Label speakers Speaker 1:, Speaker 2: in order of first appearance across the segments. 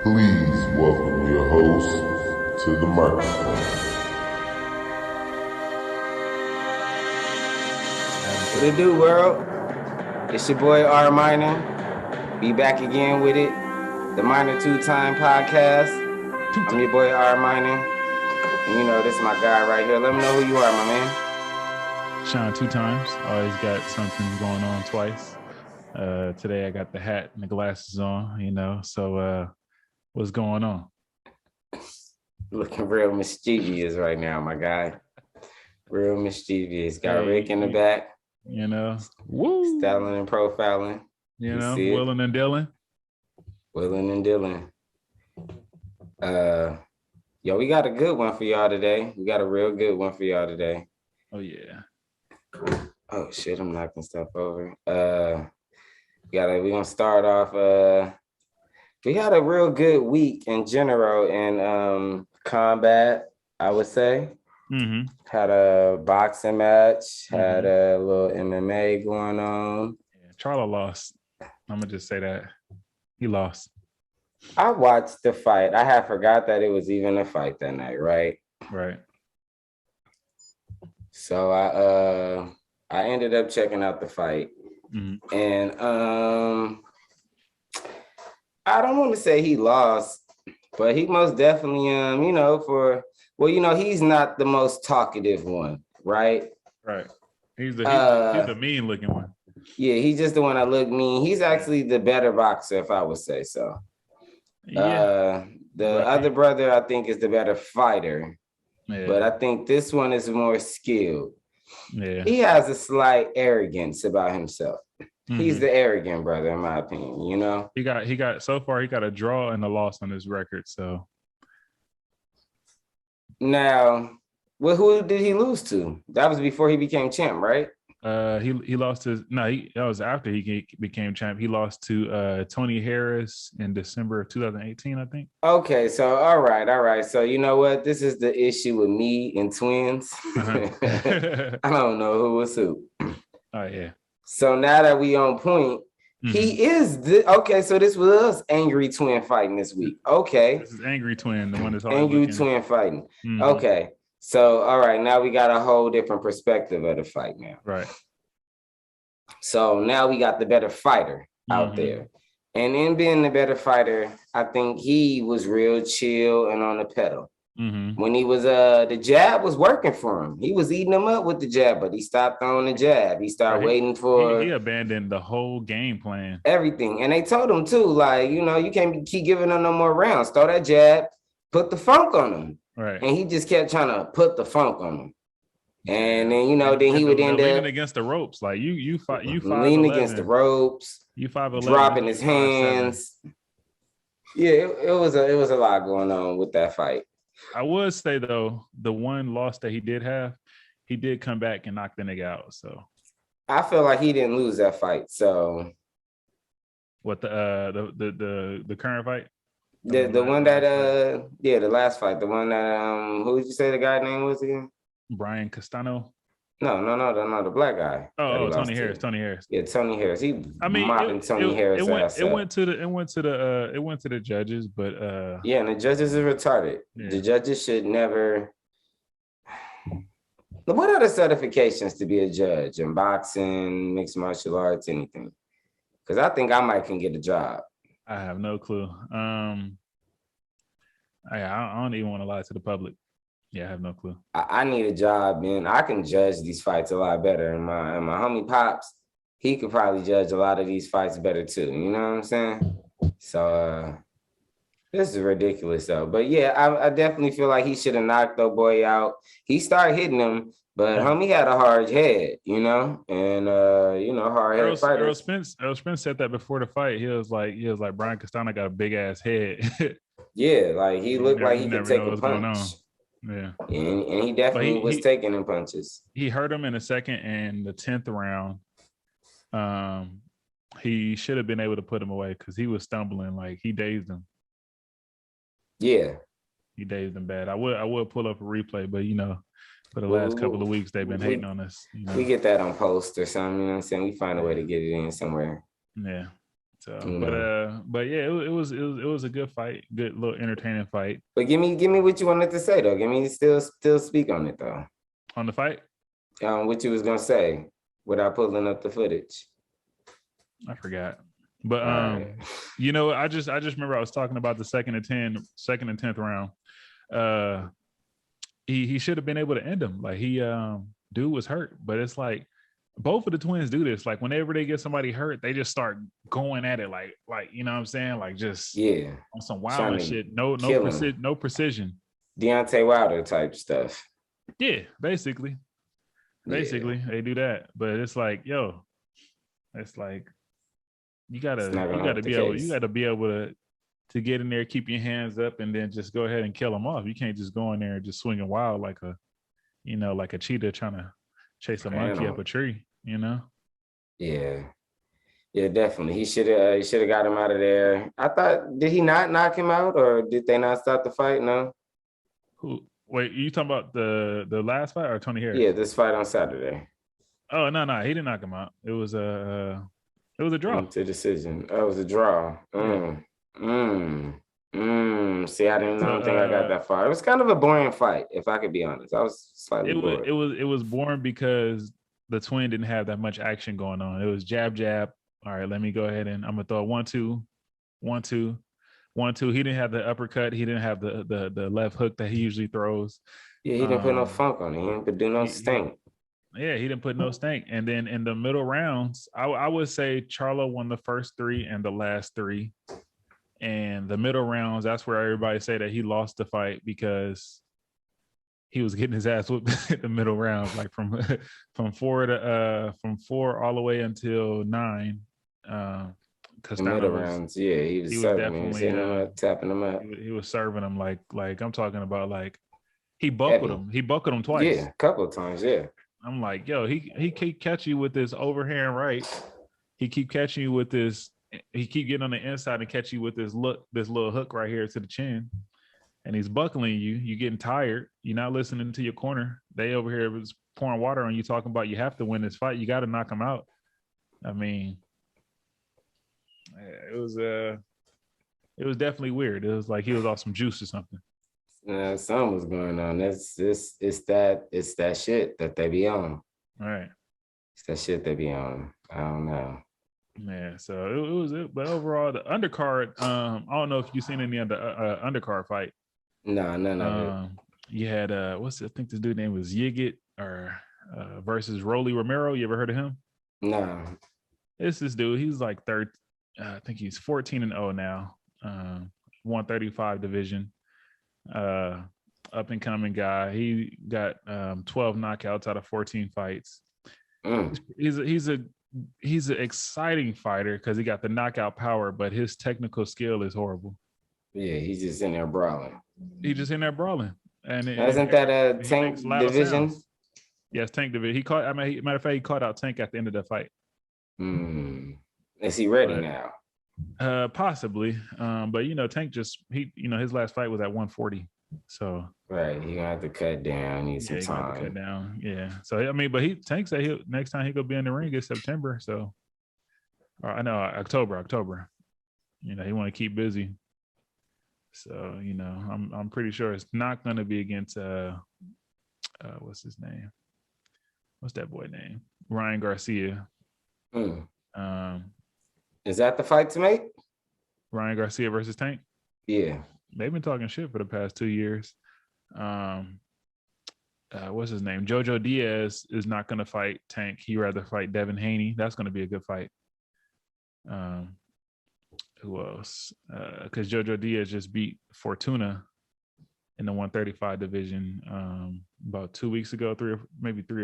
Speaker 1: Please welcome your host to the microphone.
Speaker 2: What it do, world? It's your boy R Minor. Be back again with it. The Minor Two-Time Podcast. I'm your boy R Minor. And you know, this is my guy right here. Let me know who you are, my man.
Speaker 3: Sean TwoTimes. Always got something going on twice. Today I got the hat and the glasses on, you know. So what's going on?
Speaker 2: Looking real mischievous right now, my guy. Real mischievous. Got Rick in the back.
Speaker 3: You know. Woo.
Speaker 2: Styling and profiling.
Speaker 3: You know, Willing and Dylan.
Speaker 2: Willing and Dylan. Yo, we got a good one for y'all today. We got a real good one for y'all today.
Speaker 3: Oh yeah.
Speaker 2: Oh shit, I'm knocking stuff over. We're gonna start off. We had a real good week in general in combat, I would say.
Speaker 3: Mm-hmm.
Speaker 2: Had a boxing match, had a little MMA going on.
Speaker 3: Yeah, Charlo lost. I'm gonna just say that. He lost.
Speaker 2: I watched the fight. I had forgot that it was even a fight that night, right?
Speaker 3: Right.
Speaker 2: So I ended up checking out the fight.
Speaker 3: Mm-hmm.
Speaker 2: And I don't want to say he lost, but he most definitely he's not the most talkative one, right?
Speaker 3: Right. He's the mean looking one.
Speaker 2: Yeah, he's just the one that looked mean. He's actually the better boxer, if I would say so.
Speaker 3: Yeah.
Speaker 2: The other brother, I think, is the better fighter.
Speaker 3: Yeah.
Speaker 2: But I think this one is more skilled.
Speaker 3: Yeah.
Speaker 2: He has a slight arrogance about himself.
Speaker 3: Mm-hmm.
Speaker 2: He's the arrogant brother, in my opinion, you know?
Speaker 3: He got so far he got a draw and a loss on his record. So
Speaker 2: now, well, who did he lose to? That was before he became champ, right?
Speaker 3: He lost that was after he became champ. He lost to Tony Harris in December of 2018, I think.
Speaker 2: Okay, so all right. So you know what? This is the issue with me and twins. I don't know who was who.
Speaker 3: Oh yeah.
Speaker 2: So now that we on point, he is so this was Angry Twin fighting this week. Okay.
Speaker 3: This is Angry Twin, the one that's
Speaker 2: Angry Twin fighting. Mm-hmm. Okay. So, all right, now we got a whole different perspective of the fight now.
Speaker 3: Right.
Speaker 2: So now we got the better fighter out there. And in being the better fighter, I think he was real chill and on the pedal. Mm-hmm. When he was, the jab was working for him. He was eating him up with the jab, but he stopped throwing the jab. He started waiting for...
Speaker 3: He abandoned the whole game plan.
Speaker 2: Everything. And they told him too, like, you know, you can't keep giving him no more rounds. Throw that jab, put the funk on him.
Speaker 3: Right.
Speaker 2: And he just kept trying to put the funk on him. And then, you know, then he would end up
Speaker 3: leaning against the ropes. Like you
Speaker 2: leaning against the ropes.
Speaker 3: You 5'11",
Speaker 2: dropping his hands. Yeah, it was a lot going on with that fight.
Speaker 3: I would say though, the one loss that he did have, he did come back and knock the nigga out. So
Speaker 2: I feel like he didn't lose that fight. So
Speaker 3: what the current fight?
Speaker 2: The one that the last fight, the one that who did you say the guy name was again?
Speaker 3: Bryan Castano.
Speaker 2: No, the black guy.
Speaker 3: Oh, Tony Harris. Tony Harris.
Speaker 2: Yeah, Tony Harris. Mopping Tony Harris ass
Speaker 3: up. It went to the judges, but
Speaker 2: yeah, and the judges are retarded. Yeah. The judges should never. What are the certifications to be a judge in boxing, mixed martial arts, anything? Because I think I can get a job.
Speaker 3: I have no clue. I don't even want to lie to the public. Yeah, I have no clue.
Speaker 2: I need a job, man. I can judge these fights a lot better. And my homie Pops, he could probably judge a lot of these fights better too. You know what I'm saying? So this is ridiculous though. But yeah, I definitely feel like he should have knocked the boy out. He started hitting him, but homie had a hard head, you know, and hard head fighter.
Speaker 3: Errol Spence said that before the fight. He was like Bryan Castano got a big ass head.
Speaker 2: Yeah, like he looked like he could take a punch.
Speaker 3: Yeah,
Speaker 2: and he definitely was taking them punches.
Speaker 3: He hurt him in the second and the 10th round. He should have been able to put him away because he was stumbling, like he dazed him.
Speaker 2: Yeah,
Speaker 3: he dazed him bad. I would pull up a replay, but you know, for the last couple of weeks they've been hating on us. You know?
Speaker 2: We get that on post or something. You know what I'm saying? We find a way to get it in somewhere.
Speaker 3: Yeah. So,
Speaker 2: You know.
Speaker 3: but yeah, it was a good fight, good little entertaining fight.
Speaker 2: But give me what you wanted to say though. Give me still speak on it though.
Speaker 3: On the fight,
Speaker 2: What you was gonna say without pulling up the footage.
Speaker 3: I forgot. But
Speaker 2: Right.
Speaker 3: you know, I just remember I was talking about the second and 10th round. He should have been able to end him. Like dude was hurt, but it's like both of the twins do this. Like whenever they get somebody hurt, they just start going at it like you know what I'm saying? Like just on some wild shit. No precision.
Speaker 2: Deontay Wilder type stuff.
Speaker 3: Yeah, basically they do that. But it's like, yo, it's like you gotta be able to get in there, keep your hands up, and then just go ahead and kill them off. You can't just go in there and just swinging wild like a cheetah trying to chase a monkey up a tree, you know?
Speaker 2: Yeah, definitely. He should have got him out of there. I thought, did he not knock him out, or did they not stop the fight? No.
Speaker 3: Who? Wait, you talking about the last fight or Tony Harris?
Speaker 2: Yeah, this fight on Saturday.
Speaker 3: Oh no, he didn't knock him out. It was a draw.
Speaker 2: It's a decision. Oh, it was a draw. See, I don't think I got that far. It was kind of a boring fight, if I could be honest. I was slightly bored.
Speaker 3: It was boring because the twin didn't have that much action going on. It was jab. All right, let me go ahead and I'm gonna throw 1-2, 1-2, 1-2. He didn't have the uppercut. He didn't have the left hook that he usually throws.
Speaker 2: Yeah, he didn't put no funk on it. He didn't do no stink.
Speaker 3: Yeah, he didn't put no stink. And then in the middle rounds, I would say Charlo won the first 3 and the last 3. And the middle rounds, that's where everybody say that he lost the fight because he was getting his ass whooped in the middle rounds, like from 4 all the way until 9.
Speaker 2: The middle rounds, yeah, he was definitely tapping him up.
Speaker 3: He was serving him like I'm talking about, like he buckled him. He buckled him twice.
Speaker 2: Yeah, a couple of times. Yeah.
Speaker 3: I'm like, yo, he keep catching you with this overhand right. He keep catching you with this. He keep getting on the inside and catch you with this little hook right here to the chin, and he's buckling you. You getting tired. You're not listening to your corner. They over here was pouring water on you, talking about you have to win this fight. You got to knock him out. I mean, it was definitely weird. It was like he was off some juice or something.
Speaker 2: Something was going on. It's that shit that they be on.
Speaker 3: All right.
Speaker 2: It's that shit they be on. I don't know.
Speaker 3: Yeah, so it was it. But overall, the undercard, I don't know if you've seen any of the undercard fight.
Speaker 2: No, none of it.
Speaker 3: You had I think this dude name was Yigit or versus Rolly Romero. You ever heard of him?
Speaker 2: No.
Speaker 3: It's this dude. He's like third. I think he's 14-0 now. 135 division. Up and coming guy. He got 12 knockouts out of 14 fights. He's an exciting fighter because he got the knockout power, but his technical skill is horrible.
Speaker 2: Yeah, he's just in there brawling.
Speaker 3: And
Speaker 2: isn't that a Tank division?
Speaker 3: Yes, Tank division. Matter of fact, he caught out Tank at the end of the fight.
Speaker 2: Is he ready now?
Speaker 3: Possibly. But Tank his last fight was at 140. So
Speaker 2: right, he gonna have to cut down. Need some time.
Speaker 3: Cut down. Yeah. So but Tank said next time he gonna be in the ring is September. So I know October. He want to keep busy. So I'm pretty sure it's not gonna be against what's his name? What's that boy name? Ryan Garcia.
Speaker 2: Is that the fight to make?
Speaker 3: Ryan Garcia versus Tank?
Speaker 2: Yeah.
Speaker 3: They've been talking shit for the past 2 years. What's his name? Jojo Diaz is not going to fight Tank. He'd rather fight Devin Haney. That's going to be a good fight. Who else? Because Jojo Diaz just beat Fortuna in the 135 division about 2 weeks ago, 3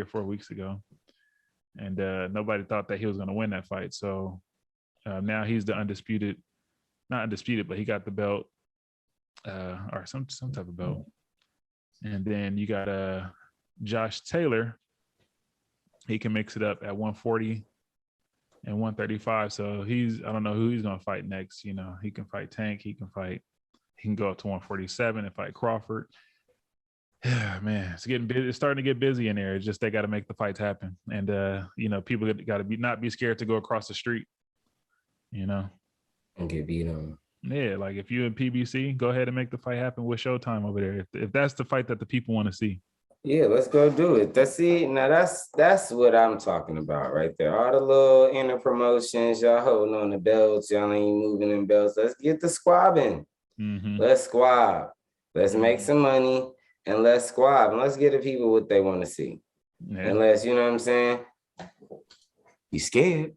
Speaker 3: or 4 weeks ago. And nobody thought that he was going to win that fight. So now he's the not undisputed, but he got the belt. Or some type of belt. And then you got Josh Taylor. He can mix it up at 140 and 135. So I don't know who he's gonna fight next. He can fight Tank, he can go up to 147 and fight Crawford. Yeah, man, it's getting busy. It's starting to get busy in there. It's just they got to make the fights happen. And people got to not be scared to go across the street.
Speaker 2: and get beat on.
Speaker 3: Yeah, like if you in PBC, go ahead and make the fight happen with Showtime over there. If that's the fight that the people want to see.
Speaker 2: Yeah, let's go do it. That's what I'm talking about right there. All the little inner promotions, y'all holding on the belts, y'all ain't moving in belts. Let's get the squabbing.
Speaker 3: Mm-hmm.
Speaker 2: Let's squab. Let's make some money and let's squab. And let's get the people what they want to see.
Speaker 3: Yeah.
Speaker 2: Unless, you know what I'm saying? You scared.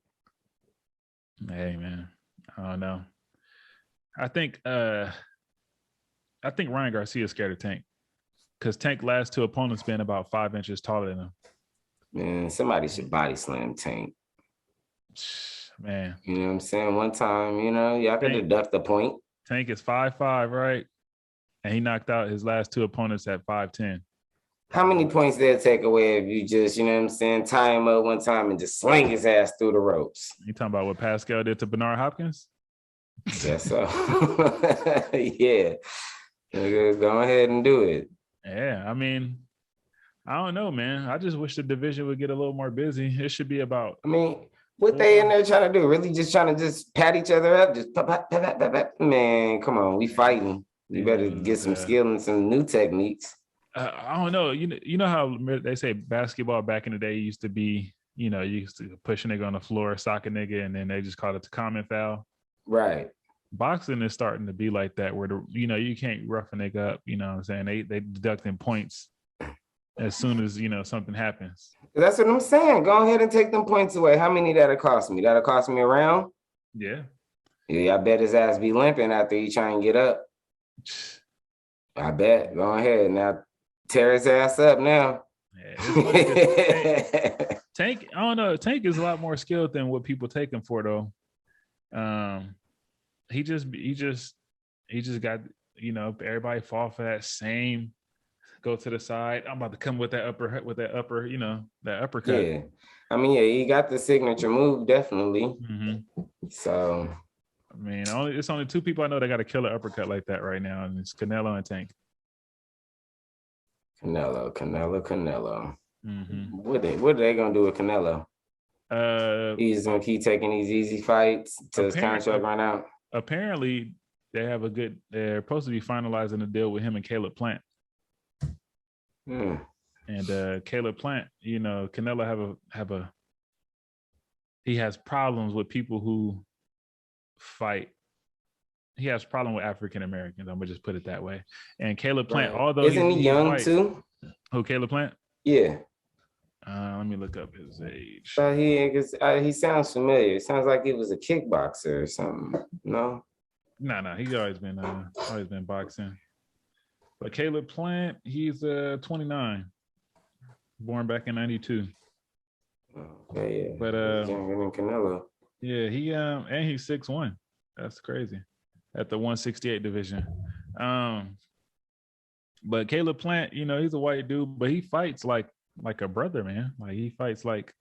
Speaker 3: Hey man. I don't know. I think Ryan Garcia is scared of Tank. Because Tank last two opponents been about 5 inches taller than him.
Speaker 2: Man, somebody should body slam Tank.
Speaker 3: Man.
Speaker 2: You know what I'm saying? One time, y'all could deduct the point.
Speaker 3: Tank is 5'5", right? And he knocked out his last two opponents at 5'10".
Speaker 2: How many points they'll take away if you just, you know what I'm saying, tie him up one time and just sling his ass through the ropes?
Speaker 3: You talking about what Pascal did to Bernard Hopkins?
Speaker 2: Guess so. Yeah. Go ahead and do it.
Speaker 3: Yeah, I mean, I don't know, man. I just wish the division would get a little more busy. It should be about.
Speaker 2: I mean, what they in there trying to do? Really just trying to just pat each other up? Just pat. Man, come on. We fighting. You better get some skill and some new techniques.
Speaker 3: I don't know. You know how they say basketball back in the day used to be, you used to push a nigga on the floor, sock a nigga, and then they just called it the common foul.
Speaker 2: Right.
Speaker 3: Boxing is starting to be like that, where you can't rough a nigga up. You know what I'm saying? They deducting points as soon as something happens.
Speaker 2: That's what I'm saying. Go ahead and take them points away. How many that'll cost me? That'll cost me a round?
Speaker 3: Yeah.
Speaker 2: Yeah, I bet his ass be limping after he try and get up. I bet. Go ahead. Now tear his ass up now.
Speaker 3: Yeah, Tank, I don't know. Tank is a lot more skilled than what people take him for, though. He just got, everybody fall for that same go to the side. I'm about to come with that upper, that uppercut.
Speaker 2: Yeah. I mean, yeah, he got the signature move, definitely.
Speaker 3: Mm-hmm.
Speaker 2: So,
Speaker 3: I mean, it's only two people I know that got a killer uppercut like that right now, and it's Canelo and Tank.
Speaker 2: Canelo.
Speaker 3: Mm-hmm.
Speaker 2: What are they gonna do with Canelo? He's gonna keep taking these easy fights till his contract run out.
Speaker 3: Apparently, they're supposed to be finalizing a deal with him and Caleb Plant. And Caleb Plant, Canelo he has problems with people who fight. He has problem with African Americans. I'm gonna just put it that way. And Caleb Plant, although
Speaker 2: isn't he young too?
Speaker 3: Who, Caleb Plant?
Speaker 2: Yeah.
Speaker 3: Let me look up his age.
Speaker 2: He sounds familiar. It sounds like he was a kickboxer or something. No.
Speaker 3: No. He's always been boxing. But Caleb Plant, he's 29, born back in '92.
Speaker 2: Okay, yeah.
Speaker 3: But
Speaker 2: younger than Canelo.
Speaker 3: Yeah, and he's 6'1". That's crazy. At the 168 division. But Caleb Plant, he's a white dude, but he fights like a brother, man. Like he fights like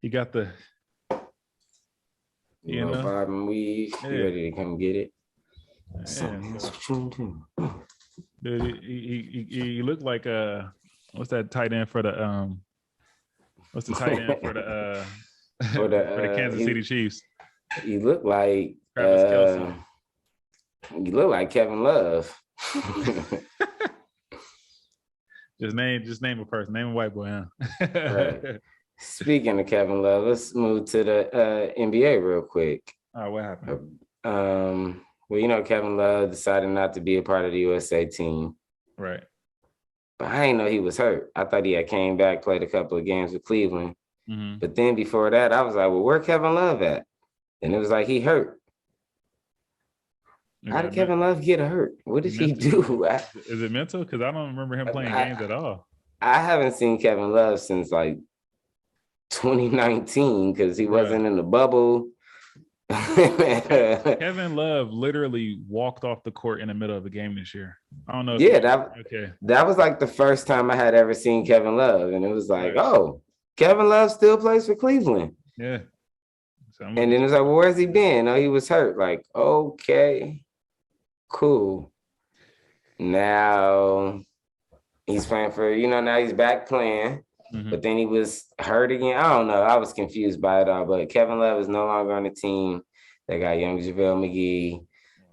Speaker 3: he got the
Speaker 2: vibe and weave. Yeah. You ready to come get it?
Speaker 3: Dude, he looked like what's that tight end for the what's the tight end for the for the Kansas City Chiefs?
Speaker 2: He looked like
Speaker 3: Travis Kelce.
Speaker 2: You look like Kevin Love.
Speaker 3: Just name a person. Name a white boy, huh?
Speaker 2: Right. Speaking of Kevin Love, let's move to the NBA real quick.
Speaker 3: Oh, what happened?
Speaker 2: Well, Kevin Love decided not to be a part of the USA team.
Speaker 3: Right.
Speaker 2: But I didn't know he was hurt. I thought he had came back, played a couple of games with Cleveland.
Speaker 3: Mm-hmm.
Speaker 2: But then before that, I was like, well, where Kevin Love at? And it was like, he hurt. How did Kevin Love get hurt? What did he do?
Speaker 3: Is it mental? Because I don't remember him playing games at all.
Speaker 2: I haven't seen Kevin Love since like 2019 because he wasn't in the bubble.
Speaker 3: Kevin Love literally walked off the court in the middle of a game this year. I don't know.
Speaker 2: That was like the first time I had ever seen Kevin Love, and it was like, oh, Kevin Love still plays for Cleveland.
Speaker 3: Yeah.
Speaker 2: And then it was like, well, where's he been? Oh, he was hurt. Like, okay, cool. Now he's playing for, now he's back playing. Mm-hmm. But then he was hurt again. I don't know. I was confused by it all. But Kevin Love is no longer on the team. They got young JaVale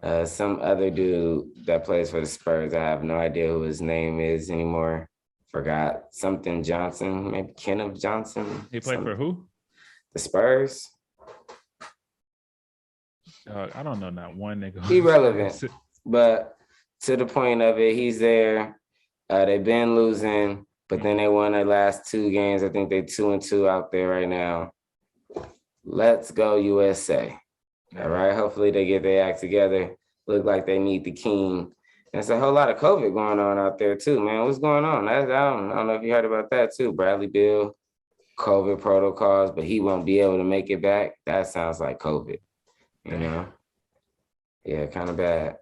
Speaker 2: McGee, some other dude that plays for the Spurs. I have no idea who his name is anymore. Forgot something Johnson, maybe Kenneth Johnson.
Speaker 3: He played for who?
Speaker 2: The Spurs.
Speaker 3: I don't know, not one nigga.
Speaker 2: Irrelevant, but to the point of it, he's there. They've been losing, but then they won their last 2 games. I think they're 2-2 out there right now. Let's go USA. All right. Hopefully they get their act together. Look like they need the king. There's a whole lot of COVID going on out there too, man. What's going on? I don't know if you heard about that too. Bradley Beal, COVID protocols, but he won't be able to make it back. That sounds like COVID, you know? Yeah, kind of bad.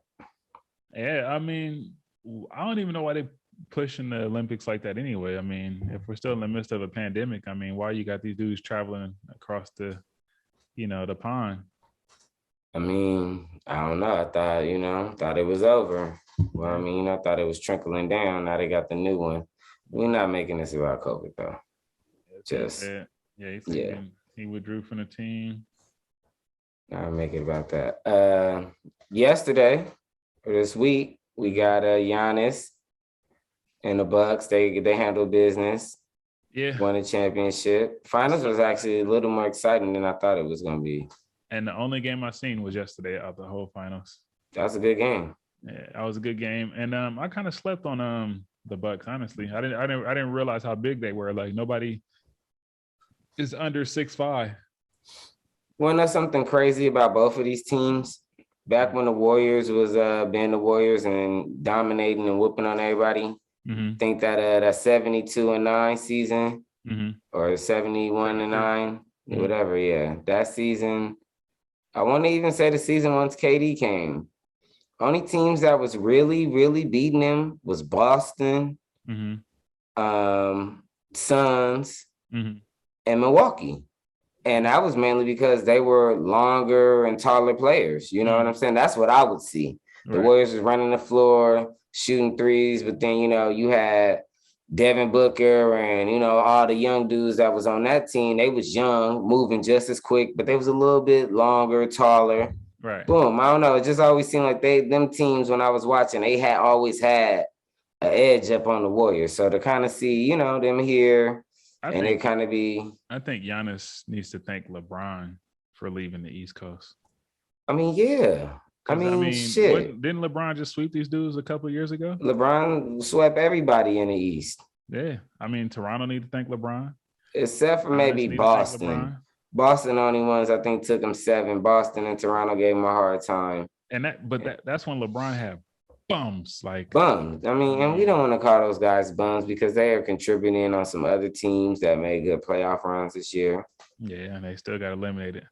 Speaker 3: Yeah, I mean, I don't even know why they pushing the Olympics like that anyway. I mean, if we're still in the midst of a pandemic, I mean, why you got these dudes traveling across the pond?
Speaker 2: I mean, I don't know. I thought it was over. Well, I mean, I thought it was trickling down. Now they got the new one. We're not making this about COVID though.
Speaker 3: He withdrew from the team.
Speaker 2: I'll make it about that. Yesterday or this week, we got Giannis and the Bucks. They handled business.
Speaker 3: Yeah.
Speaker 2: Won a championship. Finals was actually a little more exciting than I thought it was gonna be.
Speaker 3: And the only game I seen was yesterday of the whole finals.
Speaker 2: That was a good game.
Speaker 3: Yeah, that was a good game. And I kind of slept on the Bucks, honestly. I didn't realize how big they were. Like nobody is under 6'5".
Speaker 2: Well, that's something crazy about both of these teams. Back when the Warriors was being the Warriors and dominating and whooping on everybody.
Speaker 3: Mm-hmm.
Speaker 2: Think that that 72-9 season or 71-9, whatever. Yeah, that season. I want to even say the season once KD came. Only teams that was really, really beating them was Boston, Suns, and Milwaukee. And that was mainly because they were longer and taller players. You know what I'm saying? That's what I would see. The Warriors was running the floor, shooting threes, but then, you had Devin Booker and, all the young dudes that was on that team. They was young, moving just as quick, but they was a little bit longer, taller.
Speaker 3: Right.
Speaker 2: Boom. I don't know. It just always seemed like them teams, when I was watching, they had always had an edge up on the Warriors. So to kind of see, them here, I think
Speaker 3: Giannis needs to thank LeBron for leaving the East Coast.
Speaker 2: I mean, yeah. I mean, shit.
Speaker 3: Didn't LeBron just sweep these dudes a couple of years ago?
Speaker 2: LeBron swept everybody in the East.
Speaker 3: Yeah. I mean, Toronto need to thank LeBron.
Speaker 2: Except for maybe Boston. Boston only ones, I think, took him 7. Boston and Toronto gave him a hard time.
Speaker 3: And that's when LeBron had bums.
Speaker 2: Bums. I mean, and we don't want to call those guys bums because they are contributing on some other teams that made good playoff runs this year.
Speaker 3: Yeah, and they still got eliminated.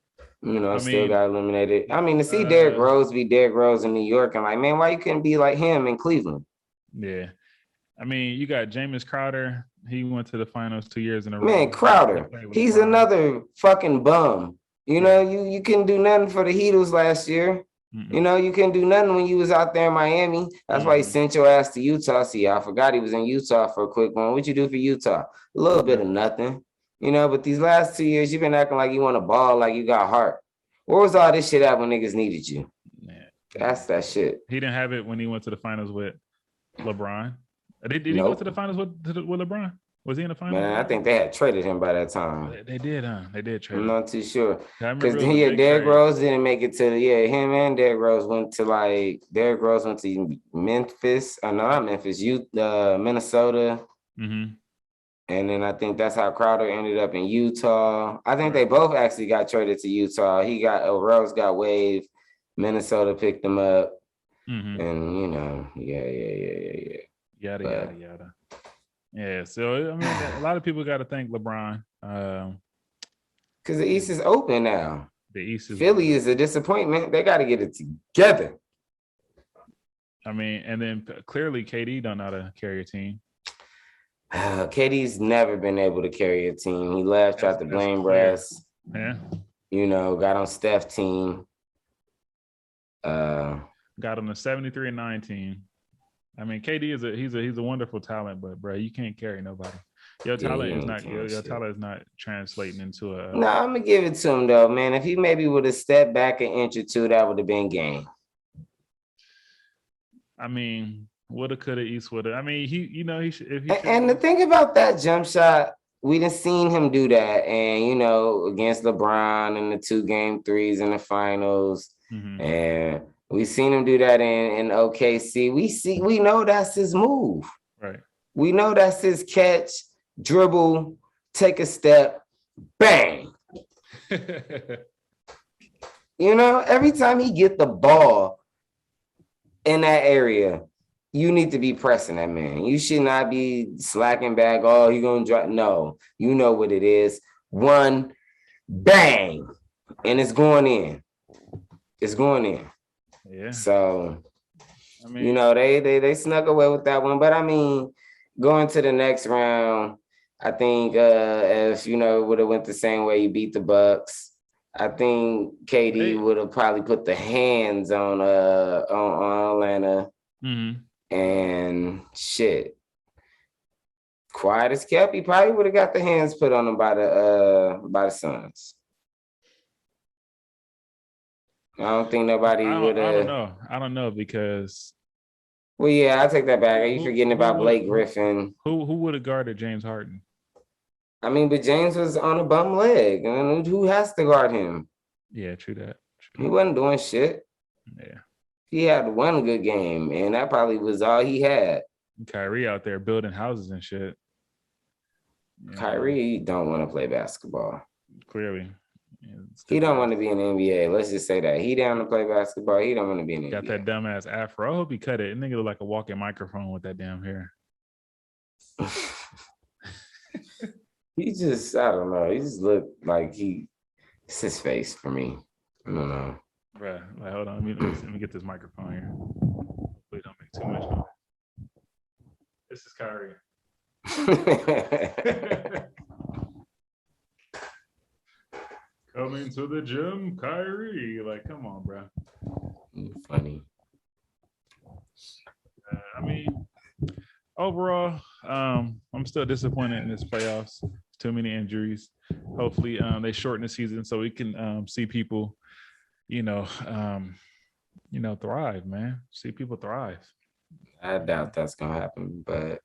Speaker 2: Got eliminated. I mean, to see Derrick Rose be Derrick Rose in New York, I'm like, man, why you couldn't be like him in Cleveland?
Speaker 3: Yeah. I mean, you got Jameis Crowder. He went to the finals 2 years in a row.
Speaker 2: Man, Crowder, he's another fucking bum. You couldn't do nothing for the Heatles last year. You couldn't do nothing when you was out there in Miami. That's why he sent your ass to Utah. See, I forgot he was in Utah for a quick one. What'd you do for Utah? A little bit of nothing. But these last 2 years, you've been acting like you want to ball, like you got heart. Where was all this shit at when niggas needed you? Man. That's that shit.
Speaker 3: He didn't have it when he went to the finals with LeBron. Did he go to the finals with LeBron? Was he in the finals?
Speaker 2: Man, I think they had traded him by that time.
Speaker 3: They did, huh? They did trade him.
Speaker 2: I'm not too sure. Because Derrick Rose didn't make it to him and Derrick Rose went to Memphis. No, not Memphis, Minnesota. And then I think that's how Crowder ended up in Utah. I think they both actually got traded to Utah. Rose got waived. Minnesota picked him up. And, yeah.
Speaker 3: Yada. Yeah, so, I mean, a lot of people got to thank LeBron.
Speaker 2: Because the East is open now.
Speaker 3: Philly
Speaker 2: is a disappointment. They got to get it together.
Speaker 3: I mean, and then clearly KD don't know how to carry a team.
Speaker 2: KD's never been able to carry a team. He left, tried to blame Russ.
Speaker 3: Yeah.
Speaker 2: Got on Steph's team.
Speaker 3: Got on the 73-9 team. I mean, KD he's a wonderful talent, but bro, you can't carry nobody. Your
Speaker 2: Yeah, he
Speaker 3: talent is
Speaker 2: ain't
Speaker 3: not
Speaker 2: doing
Speaker 3: your
Speaker 2: shit.
Speaker 3: talent is not translating into a.
Speaker 2: No, I'm gonna give it to him though, man. If he maybe would have stepped back an inch or two, that would have been game.
Speaker 3: I mean, woulda, coulda, east, woulda. I mean, he should if he
Speaker 2: And the
Speaker 3: should.
Speaker 2: thing about that jump shot, we done seen him do that, and against LeBron in the 2-game threes in the finals,
Speaker 3: Mm-hmm.
Speaker 2: and we seen him do that in OKC. We know that's his move.
Speaker 3: Right.
Speaker 2: We know that's his catch, dribble, take a step, bang. Every time he get the ball in that area, you need to be pressing that man. You should not be slacking back. Oh, he gonna drop. No, you know what it is. One, bang, and it's going in. It's going in.
Speaker 3: Yeah.
Speaker 2: So,
Speaker 3: I mean,
Speaker 2: they snuck away with that one. But I mean, going to the next round, I think if would have went the same way he beat the Bucks, I think KD would have probably put the hands on Atlanta.
Speaker 3: Mm-hmm.
Speaker 2: And shit, quiet as kept, he probably would have got the hands put on him by the Suns. I don't think nobody would have.
Speaker 3: I don't know because.
Speaker 2: Well, yeah, I take that back. Are you forgetting about Blake Griffin?
Speaker 3: Who would have guarded James Harden?
Speaker 2: I mean, but James was on a bum leg, and who has to guard him?
Speaker 3: Yeah, true that.
Speaker 2: He wasn't doing shit.
Speaker 3: Yeah.
Speaker 2: He had one good game, and that probably was all he had.
Speaker 3: Kyrie out there building houses and shit.
Speaker 2: Kyrie don't want to play basketball.
Speaker 3: Clearly.
Speaker 2: He don't want to be in the NBA. Let's just say that. He down to play basketball. He don't want to be in the
Speaker 3: NBA. Got that dumbass afro. I hope he cut it. That nigga look like a walking microphone with that damn hair.
Speaker 2: He just, I don't know. He just looked like it's his face for me. I don't know.
Speaker 3: Bruh, like, hold on. Let me get this microphone here. Please don't make too much noise. This is Kyrie. Coming to the gym, Kyrie. Like, come on, bro.
Speaker 2: Funny.
Speaker 3: I mean, overall, I'm still disappointed in this playoffs. Too many injuries. Hopefully, they shorten the season so we can see people, thrive, man. See people thrive.
Speaker 2: I doubt that's gonna happen, but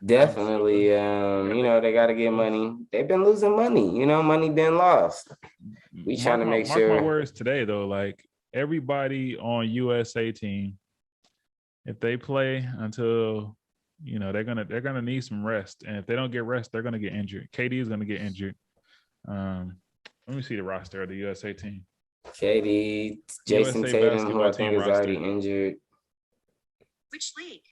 Speaker 2: definitely, they got to get money. They've been losing money. Money been lost. We trying to make sure.
Speaker 3: Mark my words today, though. Like everybody on USA team, if they play until they're gonna need some rest, and if they don't get rest, they're gonna get injured. KD is gonna get injured. Let me see the roster of the USA team.
Speaker 2: KD, Jason Tatum, who I think is already injured.
Speaker 4: Which league?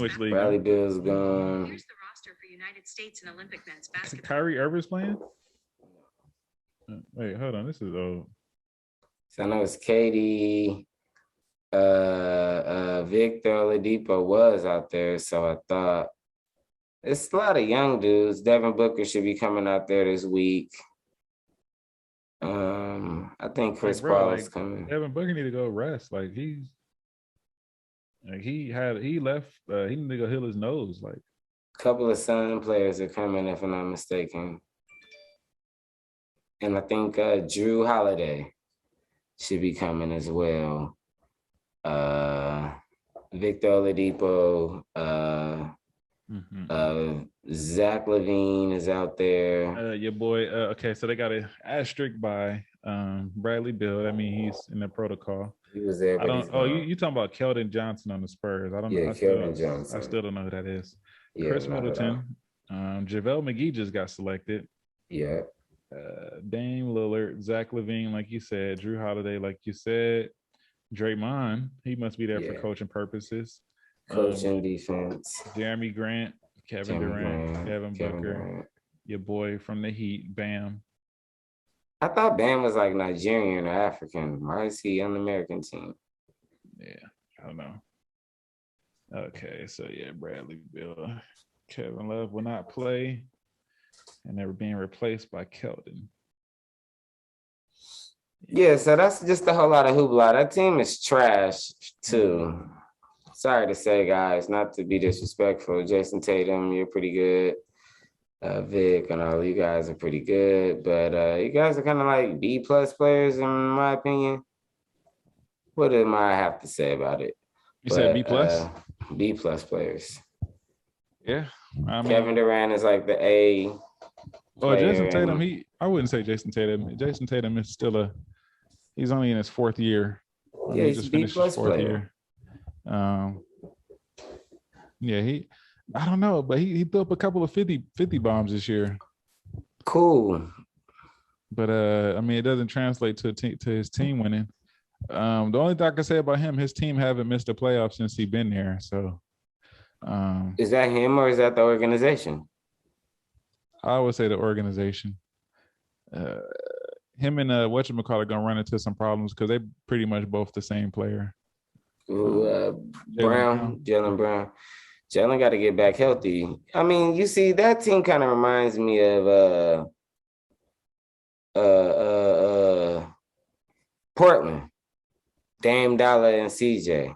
Speaker 3: Which league?
Speaker 2: Bradley Beal's gone.
Speaker 4: Here's the roster for United States and Olympic men's basketball.
Speaker 3: Kyrie Irving's playing? Wait, hold on. This is old.
Speaker 2: So I know it's KD. Victor Oladipo was out there, so I thought it's a lot of young dudes. Devin Booker should be coming out there this week. I think Chris Paul is coming.
Speaker 3: Devin Booker need to go rest. Like he left. He need to go heal his nose. Like
Speaker 2: a couple of Sun players are coming, if I'm not mistaken. And I think Drew Holiday should be coming as well. Victor Oladipo, Zach LaVine is out there.
Speaker 3: Your boy. Okay, so they got an asterisk by Bradley Beal. I mean, he's in the protocol.
Speaker 2: He was there.
Speaker 3: You talking about Keldon Johnson on the Spurs? I don't know.
Speaker 2: Yeah, Keldon Johnson.
Speaker 3: I still don't know who that is.
Speaker 2: Yeah,
Speaker 3: Chris Middleton. JaVale McGee just got selected.
Speaker 2: Yeah.
Speaker 3: Dame Lillard, Zach LaVine, like you said, Drew Holiday, like you said, Draymond, he must be there for coaching purposes.
Speaker 2: Coaching defense.
Speaker 3: Jeremy Grant, Kevin Durant, Kevin Booker,
Speaker 2: Durant.
Speaker 3: Your boy from the Heat, Bam.
Speaker 2: I thought Bam was like Nigerian or African. Why is he on the American team?
Speaker 3: Yeah, I don't know. Okay, so yeah, Bradley Beal, Kevin Love will not play, and they were being replaced by Keldon.
Speaker 2: Yeah, so that's just a whole lot of hoopla. That team is trash too. sorry to say, guys, not to be disrespectful. Jason Tatum, you're pretty good. Vic and all you guys are pretty good, but you guys are kind of like B+ players in my opinion. What am I have to say about it?
Speaker 3: You said B+?
Speaker 2: B+ players.
Speaker 3: Yeah. I mean,
Speaker 2: Kevin Durant is like the A.
Speaker 3: Oh, Jason Tatum, I wouldn't say Jason Tatum. Jason Tatum is still he's only in his 4th year.
Speaker 2: Yeah,
Speaker 3: he
Speaker 2: he's
Speaker 3: just
Speaker 2: B+
Speaker 3: finished his 4th
Speaker 2: player.
Speaker 3: year. I don't know, but he threw up a couple of 50 bombs this year.
Speaker 2: Cool.
Speaker 3: But I mean, it doesn't translate to his team winning. The only thing I can say about him, his team haven't missed a playoff since he's been there. So
Speaker 2: is that him or is that the organization?
Speaker 3: I would say the organization. Him and whatchamacallit gonna run into some problems because they pretty much both the same player.
Speaker 2: Jaylen Brown. Jaylen got to get back healthy. I mean, you see, that team kind of reminds me of Portland. Dame Dollar and CJ.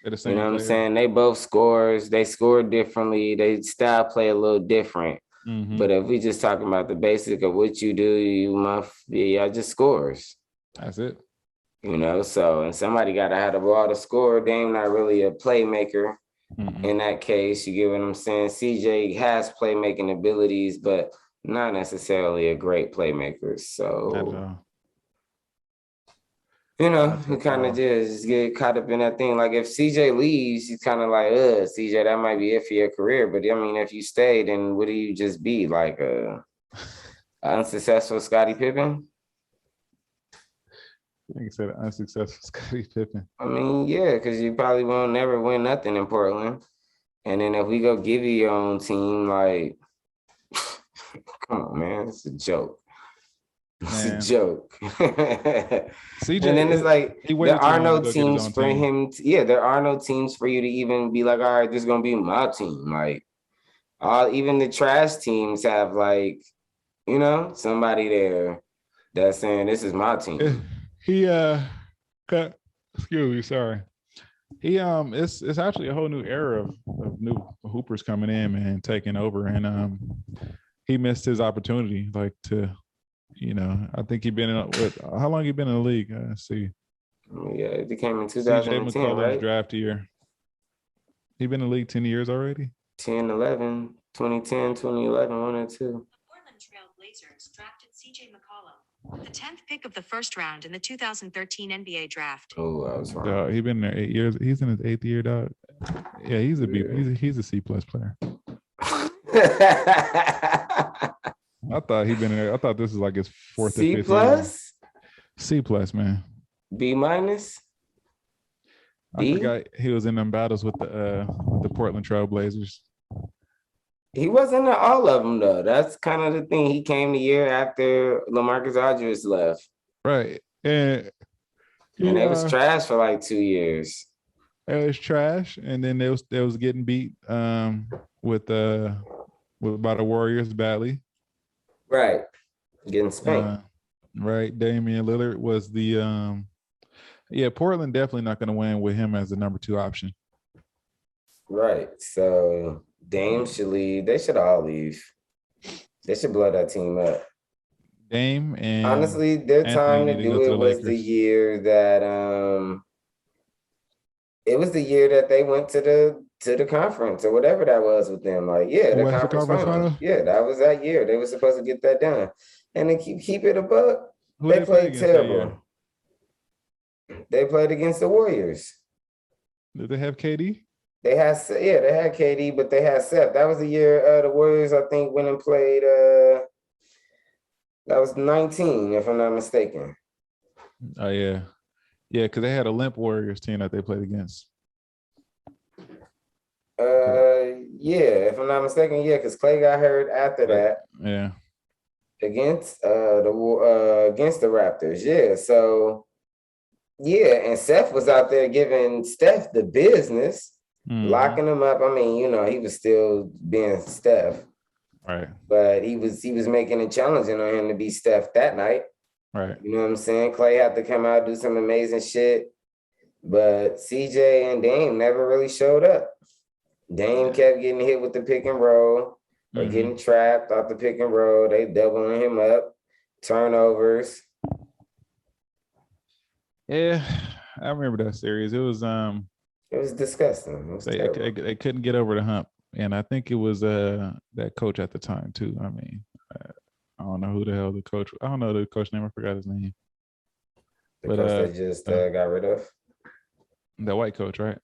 Speaker 3: They're the same
Speaker 2: you know what
Speaker 3: player.
Speaker 2: I'm saying? They both scores. They score differently. They style play a little different.
Speaker 3: Mm-hmm.
Speaker 2: But if we just talking about the basic of what you do, y'all just scores.
Speaker 3: That's it.
Speaker 2: You know, so, and somebody got to have the ball to score. Dame not really a playmaker. Mm-hmm. In that case, you get what I'm saying? CJ has playmaking abilities, but not necessarily a great playmaker. So, you know, you kind of just get caught up in that thing. Like if CJ leaves, he's kind of like, CJ, that might be it for your career. But I mean, if you stay, then what do you just be? Like a unsuccessful Scottie Pippen?
Speaker 3: I think you said unsuccessful Scottie Pippen.
Speaker 2: I mean, yeah, because you probably won't never win nothing in Portland. And then if we go give you your own team, like, come on, man, it's a joke. It's a joke. CJ, and then it's like, there are no teams for him. There are no teams for you to even be like, all right, this is going to be my team. Like, even the trash teams have, like, you know, somebody there that's saying, this is my team.
Speaker 3: Excuse me, sorry. It's actually a whole new era of new hoopers coming in and taking over, and he missed his opportunity, like to, you know, I think he been in how long you been in the league? Let's see.
Speaker 2: Yeah, he came in 2010, right?
Speaker 3: Draft year. He been in the league 10 years already?
Speaker 2: 10, 11, 2010, 2011, 1 and 2.
Speaker 4: The Portland Trail Blazers drafted CJ McCollum, the 10th pick of the first round in the 2013 NBA draft.
Speaker 2: Oh, I was wrong.
Speaker 3: He's been there 8 years. He's in his 8th year, dog. Yeah, he's a C+ player. I thought he'd been in there. I thought this is like his 4th or 5th year. C+, man.
Speaker 2: B-?
Speaker 3: I forgot he was in them battles with the Portland Trail Blazers.
Speaker 2: He wasn't in all of them though. That's kind of the thing. He came the year after LaMarcus Aldridge left.
Speaker 3: Right. And
Speaker 2: it was trash for like 2 years.
Speaker 3: It was trash, and then they was getting beat with by the Warriors badly.
Speaker 2: Right. Getting spanked.
Speaker 3: Right. Damian Lillard was the Portland definitely not going to win with him as the number 2 option.
Speaker 2: Right. So Dame should leave. They should all leave. They should blow that team up.
Speaker 3: Dame and
Speaker 2: honestly, their time to do it was the year that it was the year that they went to the conference or whatever that was with them. Like, the conference final. Yeah, that was that year. They were supposed to get that done. And to keep it a buck, they played terrible. They played against the Warriors.
Speaker 3: Did they have KD?
Speaker 2: They had KD, but they had Seth. That was the year the Warriors, I think, went and played. That was 19, if I'm not mistaken.
Speaker 3: Oh yeah, because they had a limp Warriors team that they played against.
Speaker 2: If I'm not mistaken, because Clay got hurt after that.
Speaker 3: Yeah.
Speaker 2: Against the Raptors, So and Seth was out there giving Steph the business. Locking him up. I mean, he was still being Steph.
Speaker 3: Right.
Speaker 2: But he was making it challenging on him to be Steph that night.
Speaker 3: Right.
Speaker 2: You know what I'm saying? Clay had to come out, do some amazing shit. But CJ and Dame never really showed up. Dame kept getting hit with the pick and roll or getting trapped off the pick and roll. They doubling him up, turnovers.
Speaker 3: Yeah, I remember that series. It was
Speaker 2: disgusting. It was terrible.
Speaker 3: they couldn't get over the hump, and I think it was that coach at the time too. I mean, I don't know who the hell the coach. I don't know the coach name. I forgot his name.
Speaker 2: The coach they just got rid of.
Speaker 3: The white coach, right?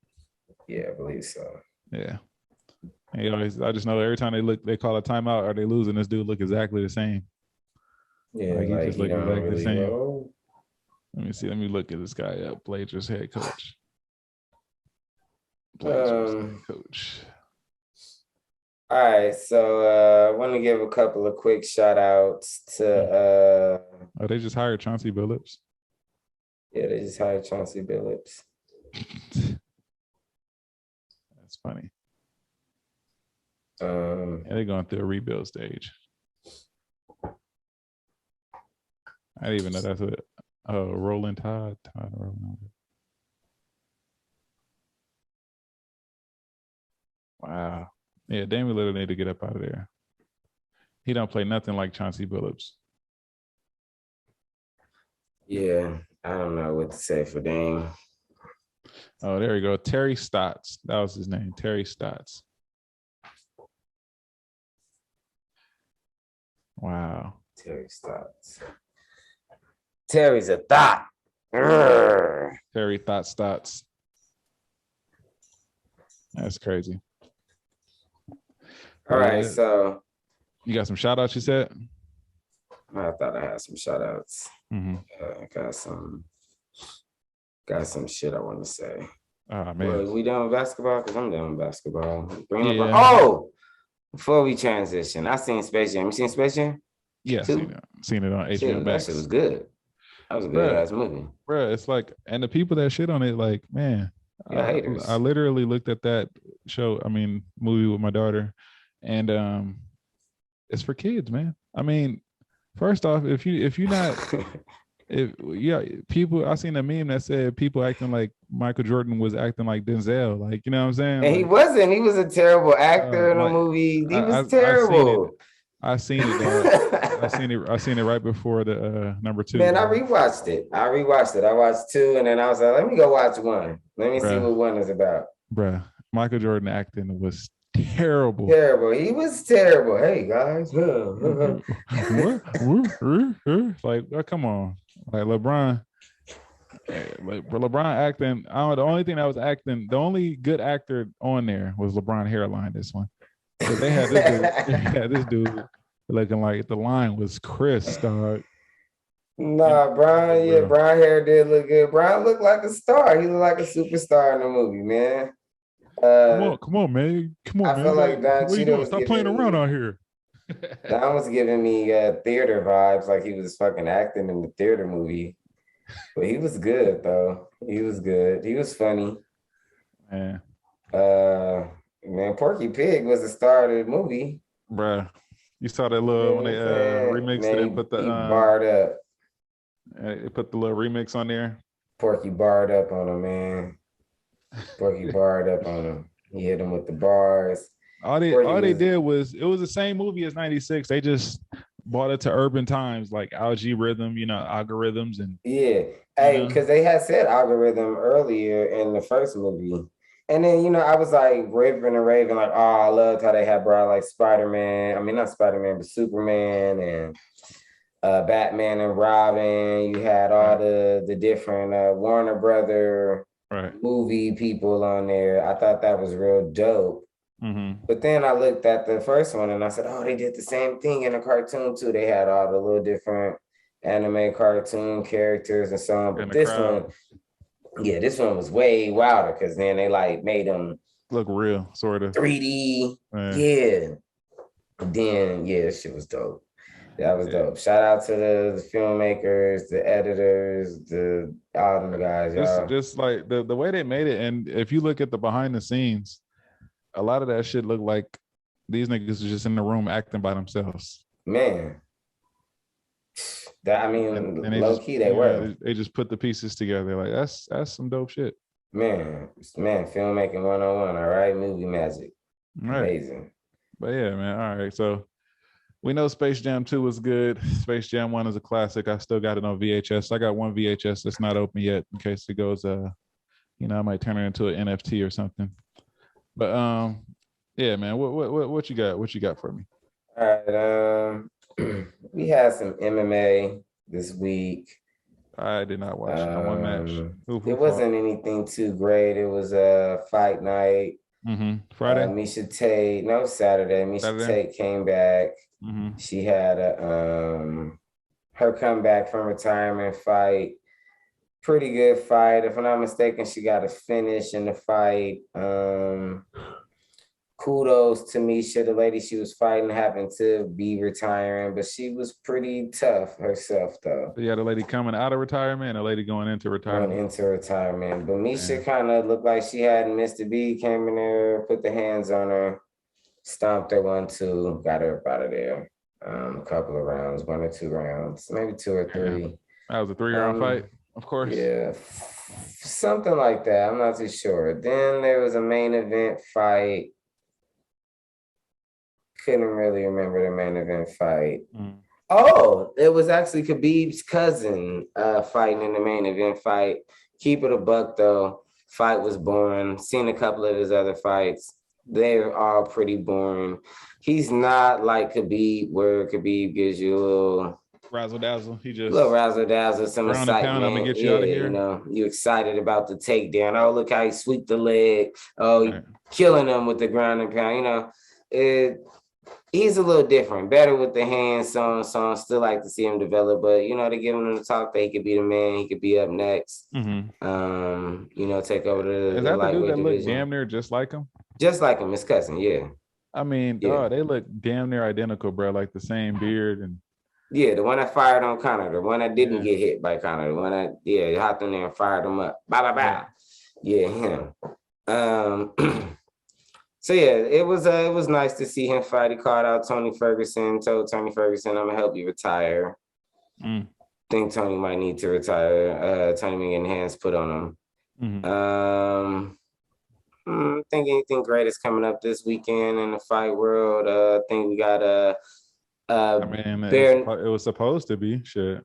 Speaker 2: Yeah, I believe so.
Speaker 3: Yeah. And I just know every time they call a timeout or they losing, this dude look exactly the same.
Speaker 2: Yeah, like he just look exactly really the same. Well.
Speaker 3: Let me see. Let me look at this guy up. Blazers head coach. Blazers head coach.
Speaker 2: All right, so I want to give a couple of quick shout outs to
Speaker 3: they just hired Chauncey Billups.
Speaker 2: Yeah, they just hired Chauncey Billups.
Speaker 3: That's funny.
Speaker 2: They're
Speaker 3: going through a rebuild stage. I didn't even know that's a Rolling Tide. Rolling. Wow. Yeah, Damian Lillard need to get up out of there. He don't play nothing like Chauncey Billups.
Speaker 2: Yeah, I don't know what to say for Dame.
Speaker 3: Oh, there you go. Terry Stotts. That was his name. Terry Stotts. Wow.
Speaker 2: Terry Stotts. Terry's a thought.
Speaker 3: Terry Stotts. That's crazy.
Speaker 2: All right, so
Speaker 3: you got some shout outs, you said?
Speaker 2: I thought I had some shout outs.
Speaker 3: Mm-hmm.
Speaker 2: Got some shit I want to say.
Speaker 3: Oh, man.
Speaker 2: Well, we done with basketball? Because I'm done with basketball.
Speaker 3: Yeah.
Speaker 2: Before we transition, I seen Space Jam. You seen Space Jam?
Speaker 3: Yeah, seen it on HBO Max.
Speaker 2: That shit was good. That was a good ass movie.
Speaker 3: Bro, it's like, and the people that shit on it, like, man,
Speaker 2: haters.
Speaker 3: I literally looked at that movie with my daughter, and it's for kids, man. I mean, first off, if you're not people, I seen a meme that said people acting like Michael Jordan was acting like Denzel, like, you know what I'm saying?
Speaker 2: And he wasn't. He was a terrible actor in the movie. He was terrible.
Speaker 3: I seen it, dog. I seen it right before the number 2.
Speaker 2: Man, dog. I rewatched it. I watched 2, and then I was like, let me go watch 1. Let me see what 1 is about.
Speaker 3: Bruh, Michael Jordan acting was terrible.
Speaker 2: He was terrible. Hey guys.
Speaker 3: Like, oh, come on. Like LeBron acting. The only thing that was acting, the only good actor on there was LeBron hairline. This one. But they had this dude looking like the line was Chris, dog.
Speaker 2: Nah, Bryan. Bryan hair did look good. Bryan looked like a star. He looked like a superstar in the movie, man.
Speaker 3: Come on, man.
Speaker 2: I feel like Don Cheadle was
Speaker 3: stop playing around out here.
Speaker 2: Don was giving me theater vibes, like he was fucking acting in the theater movie. But he was good though. He was good. He was funny.
Speaker 3: Man.
Speaker 2: Man, Porky Pig was the star of the movie.
Speaker 3: Bruh. You saw that little when they remixed it and put the
Speaker 2: barred up.
Speaker 3: They put the little remix on there.
Speaker 2: Porky barred up on him, man. Porky barred up on him. He hit him with the bars.
Speaker 3: All they did was, it was the same movie as 96. They just brought it to urban times, like algorithm, algorithms and
Speaker 2: because they had said algorithm earlier in the first movie. And then, I was like ripping and raving, like, oh, I loved how they had brought like Spider-Man. I mean, not Spider-Man, but Superman and Batman and Robin. You had all the different Warner Brother movie people on there. I thought that was real dope.
Speaker 3: Mm-hmm.
Speaker 2: But then I looked at the first one and I said, oh, they did the same thing in a cartoon too. They had all the little different anime cartoon characters and so on. But this one was way wilder because then they like made them
Speaker 3: look real, sort of
Speaker 2: 3D. Yeah. But then, this shit was dope. That was dope. Shout out to the filmmakers, the editors, all them guys, y'all.
Speaker 3: Just like the way they made it. And if you look at the behind the scenes, a lot of that shit looked like these niggas was just in the room acting by themselves.
Speaker 2: Man. Low key they were.
Speaker 3: They just put the pieces together. Like that's some dope shit.
Speaker 2: Man, filmmaking 101, all right? Movie magic.
Speaker 3: Right.
Speaker 2: Amazing.
Speaker 3: But yeah, man. All right. So we know Space Jam 2 was good. Space Jam 1 is a classic. I still got it on VHS. I got one VHS that's not open yet in case it goes I might turn it into an NFT or something. But yeah, man. What you got? What you got for me?
Speaker 2: All right. We had some MMA this week.
Speaker 3: I did not watch one match.
Speaker 2: It wasn't anything too great. It was a fight night.
Speaker 3: Friday?
Speaker 2: Miesha Tate. No, Saturday. Miesha Tate came back. She had her comeback from retirement fight. Pretty good fight. If I'm not mistaken, she got a finish in the fight. Kudos to Miesha. The lady she was fighting happened to be retiring, but she was pretty tough herself, though.
Speaker 3: You had a lady coming out of retirement and a lady going into retirement.
Speaker 2: But Miesha kind of looked like she hadn't missed a beat, came in there, put the hands on her, stomped her 1-2, got her up out of there. A couple of rounds, 1 or 2 rounds, maybe 2 or 3.
Speaker 3: Yeah. That was a 3-round fight, of course.
Speaker 2: Yeah, something like that. I'm not too sure. Then there was a main event fight. Couldn't really remember the main event fight. Oh, it was actually Khabib's cousin fighting in the main event fight. Keep it a buck, though. Fight was boring. Seen a couple of his other fights. They're all pretty boring. He's not like Khabib, where Khabib gives you a little
Speaker 3: razzle dazzle. He just
Speaker 2: little razzle dazzle, some excitement.
Speaker 3: I'm gonna get you out of here.
Speaker 2: You know, you excited about the takedown. Oh, look how he swept the leg. Oh, killing him with the ground and pound. You know, he's a little different, better with the hands. So I still like to see him develop, but you know, they give him the talk that he could be the man. He could be up next. You know, take over the.
Speaker 3: Is that the dude that looked damn near just like him?
Speaker 2: Just like him, his cousin. Yeah.
Speaker 3: I mean, they look damn near identical, bro. Like the same beard and.
Speaker 2: Yeah, the one that fired on Conor, the one that didn't get hit by Conor, the one that hopped in there and fired him up. Bye bye. Yeah, him. So yeah, it was nice to see him fight. He called out Tony Ferguson, told Tony Ferguson, "I'm gonna help you retire." Think Tony might need to retire. Tony may get hands put on him. Think anything great is coming up this weekend in the fight world. I think we got
Speaker 3: I mean, it was supposed to be shit.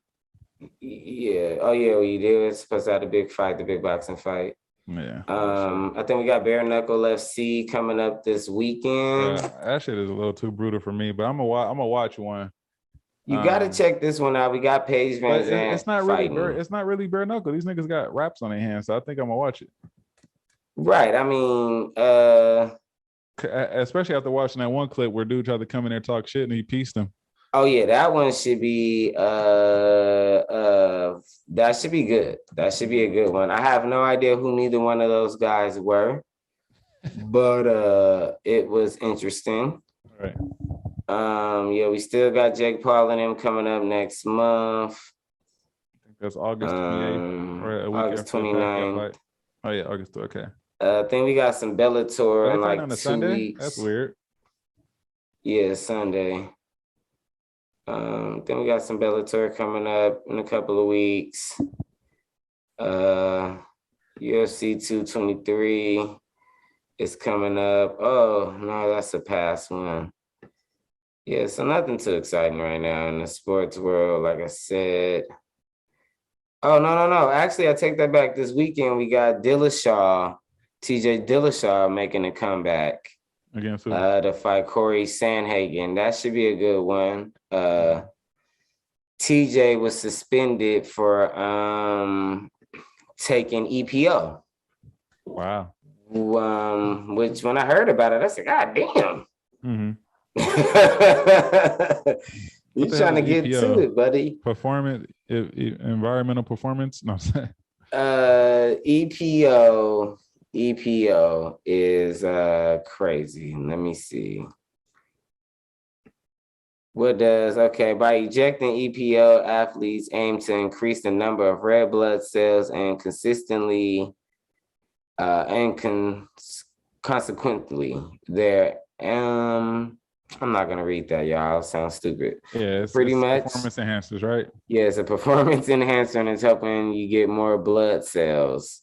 Speaker 2: Yeah. Oh yeah, we did. It's supposed to have the big fight, the big boxing fight.
Speaker 3: Yeah.
Speaker 2: I think we got Bare Knuckle FC coming up this weekend.
Speaker 3: That shit is a little too brutal for me, but I'm gonna watch one.
Speaker 2: You gotta check this one out. We got Paige Van Zandt.
Speaker 3: It's not really bare knuckle. These niggas got wraps on their hands, so I think I'm gonna watch it.
Speaker 2: Right. I mean,
Speaker 3: especially after watching that one clip where dude tried to come in there and talk shit and he pieced him.
Speaker 2: Oh yeah, that one should be that should be good. That should be a good one. I have no idea who neither one of those guys were, but it was interesting.
Speaker 3: All right.
Speaker 2: Yeah, we still got Jake Paul and them coming up next month.
Speaker 3: I think that's August 28th or a week
Speaker 2: August 29th.
Speaker 3: Oh yeah, August. Okay.
Speaker 2: I think we got some Bellator in like
Speaker 3: on
Speaker 2: 2
Speaker 3: Sunday?
Speaker 2: weeks.
Speaker 3: That's weird.
Speaker 2: Yeah, Sunday. Then we got some Bellator coming up in a couple of weeks. UFC 223 is coming up. Oh no, that's a past one. Yeah, so nothing too exciting right now in the sports world, like I said. Oh, no. Actually, I take that back. This weekend, we got TJ Dillashaw making a comeback.
Speaker 3: Against who?
Speaker 2: To fight Corey Sandhagen. That should be a good one. TJ was suspended for taking EPO.
Speaker 3: Wow.
Speaker 2: Which when I heard about it, I said, God damn.
Speaker 3: Mm-hmm.
Speaker 2: You trying to get to it, buddy.
Speaker 3: Performance, environmental performance? No.
Speaker 2: EPO is crazy. Let me see. By ejecting EPO, athletes aim to increase the number of red blood cells and consequently their I'm not gonna read that, y'all. It sounds stupid.
Speaker 3: Yeah, it's
Speaker 2: pretty much
Speaker 3: performance enhancers, right?
Speaker 2: Yeah, it's a performance enhancer and it's helping you get more blood cells.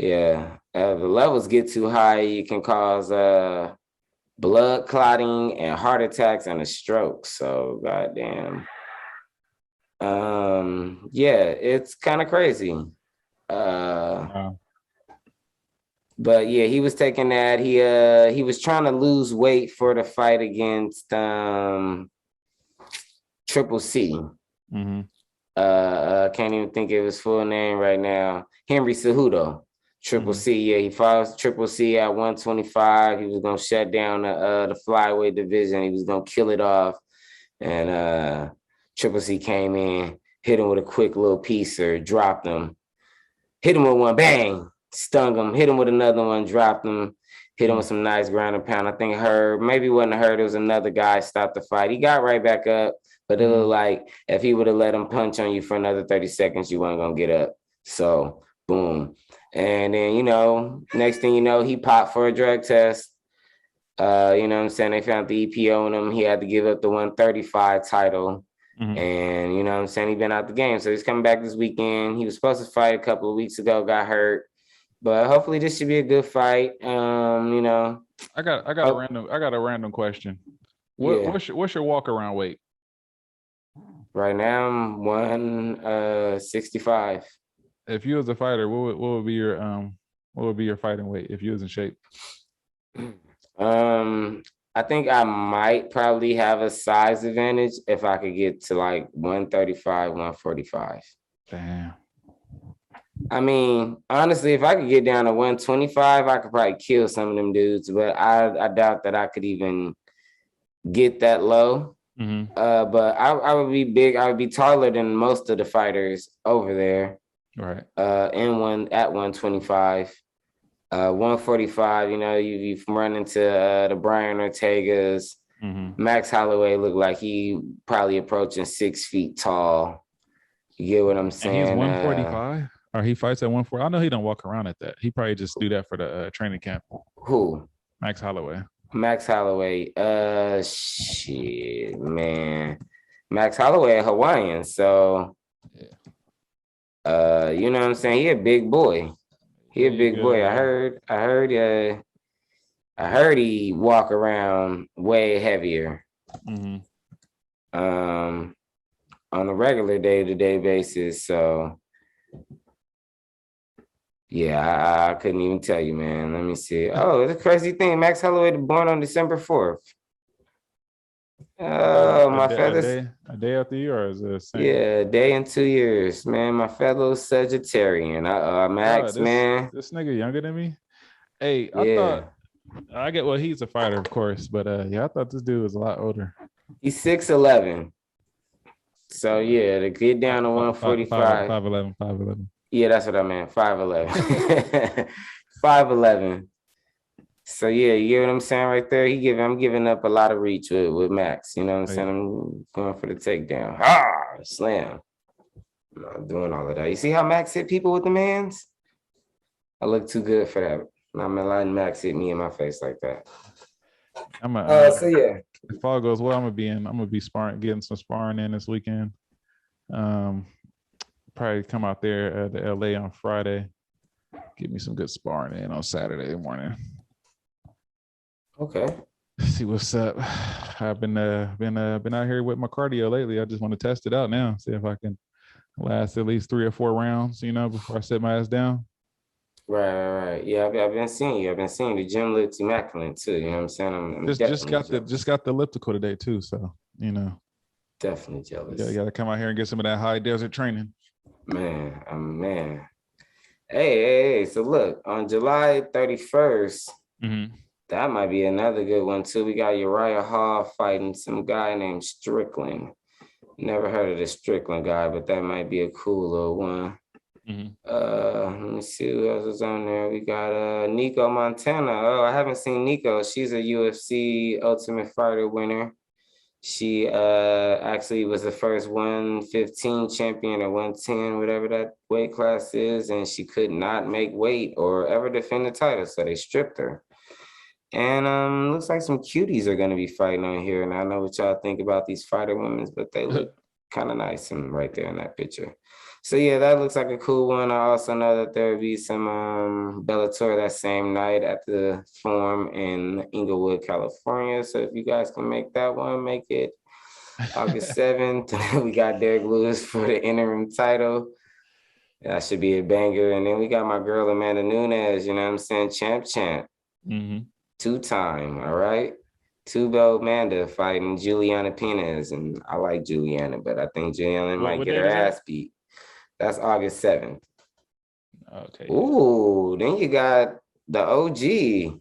Speaker 2: Yeah, the levels get too high, you can cause blood clotting and heart attacks and a stroke. So goddamn. Yeah, it's kind of crazy.
Speaker 3: Wow.
Speaker 2: But yeah, he was taking that. He was trying to lose weight for the fight against Triple C.
Speaker 3: Mm-hmm.
Speaker 2: Can't even think of his full name right now. Henry Cejudo. Triple C, yeah, he fought Triple C at 125. He was gonna shut down the flyweight division. He was gonna kill it off, and Triple C came in, hit him with a quick little piecer, dropped him, hit him with one, bang, stung him, hit him with another one, dropped him, hit him with some nice ground and pound. I think Herb, maybe it wasn't Herb, it was another guy stopped the fight. He got right back up, but it looked like if he would have let him punch on you for another 30 seconds, you weren't gonna get up. So boom. And then, you know, next thing you know, he popped for a drug test. You know what I'm saying? They found the EPO on him. He had to give up the 135 title. And, you know what I'm saying? He's been out the game. So he's coming back this weekend. He was supposed to fight a couple of weeks ago, got hurt. But hopefully this should be a good fight. You know.
Speaker 3: I got a random question. What's your walk around weight?
Speaker 2: Right now I'm 165.
Speaker 3: If you was a fighter, what would be your fighting weight if you was in shape?
Speaker 2: I think I might probably have a size advantage if I could get to like 135, 145.
Speaker 3: Damn.
Speaker 2: I mean, honestly, if I could get down to 125, I could probably kill some of them dudes, but I doubt that I could even get that low. But I would be big. I would be taller than most of the fighters over there.
Speaker 3: Right.
Speaker 2: At 125. 145, you know, you run into the Bryan Ortegas. Max Holloway looked like he probably approaching 6 feet tall. You get what I'm saying?
Speaker 3: And he's 145, or he fights at 140. I know he don't walk around at that. He probably just do that for the training camp.
Speaker 2: Who?
Speaker 3: Max Holloway.
Speaker 2: Max Holloway. Shit, man. Max Holloway, a Hawaiian, so you know what I'm saying? He a big boy. He a big boy. I heard he walk around way heavier. On a regular day-to-day basis. So yeah, I couldn't even tell you, man. Let me see. Oh, it's a crazy thing. Max Holloway born on December 4th. Oh, my feathers.
Speaker 3: A day after you, or is it the same?
Speaker 2: Yeah, a day and 2 years, man. My fellow Sagittarian. Max, man.
Speaker 3: This nigga younger than me. Hey, I get he's a fighter, of course, but yeah, I thought this dude was a lot older.
Speaker 2: He's 6'11". So yeah, to get down to 145.
Speaker 3: 5'11".
Speaker 2: Yeah, that's what I meant. 5'11". 5'11". So yeah, you get what I'm saying right there. I'm giving up a lot of reach with Max. You know what I'm saying? I'm going for the takedown. Slam. I'm not doing all of that. You see how Max hit people with the mans? I look too good for that. I'm letting Max hit me in my face like that. So yeah.
Speaker 3: If all goes well, I'm gonna be getting some sparring in this weekend. Probably come out there to LA on Friday. Get me some good sparring in on Saturday morning.
Speaker 2: Okay.
Speaker 3: See what's up. I've been out here with my cardio lately. I just want to test it out now. See if I can last at least 3 or 4 rounds, you know, before I sit my ass down.
Speaker 2: Right. Yeah, I've been seeing you. The gym looks immaculate too. You know what I'm saying? I'm
Speaker 3: just got the elliptical today too. So, you know.
Speaker 2: Definitely jealous.
Speaker 3: Yeah, you gotta come out here and get some of that high desert training.
Speaker 2: Man. Hey. So look, on July 31st, that might be another good one too. We got Uriah Hall fighting some guy named Strickland. Never heard of the Strickland guy, but that might be a cool little one. Let me see who else is on there. We got Nico Montana. Oh, I haven't seen Nico. She's a UFC Ultimate Fighter winner. She actually was the first 115 champion or 110, whatever that weight class is, and she could not make weight or ever defend the title, so they stripped her. And looks like some cuties are going to be fighting on here, and I know what y'all think about these fighter women, but they look kind of nice and right there in that picture. So yeah, that looks like a cool one. I also know that there will be some Bellator that same night at the Forum in Inglewood, California. So if you guys can make that one, make it August 7th. We got Derek Lewis for the interim title. That should be a banger. And then we got my girl Amanda Nunes, you know what I'm saying? Champ.
Speaker 3: Mm-hmm.
Speaker 2: 2-time, all right? 2-belt Amanda fighting Juliana Pena. And I like Juliana, but I think Juliana might get her ass beat. That's August 7th.
Speaker 3: Okay.
Speaker 2: Ooh, then you got the OG,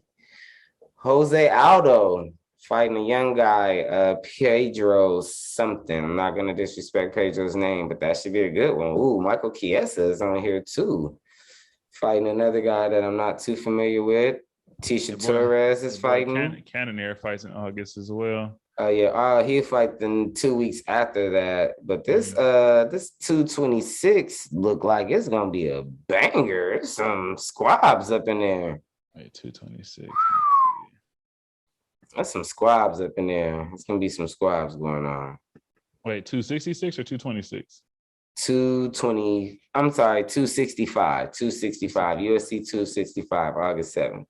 Speaker 2: Jose Aldo, fighting a young guy, Pedro something. I'm not going to disrespect Pedro's name, but that should be a good one. Ooh, Michael Chiesa is on here too. Fighting another guy that I'm not too familiar with. Tisha Torres is fighting.
Speaker 3: Cannonier fights in August as well.
Speaker 2: Oh yeah, he'll fight in 2 weeks after that. But this 226 look like it's gonna be a banger. There's some squabs up in there.
Speaker 3: Wait, 226.
Speaker 2: That's some squabs up in there. It's gonna be some squabs going on.
Speaker 3: Wait, 266 or 226?
Speaker 2: 220. I'm sorry, 265. 265. UFC 265, August 7th.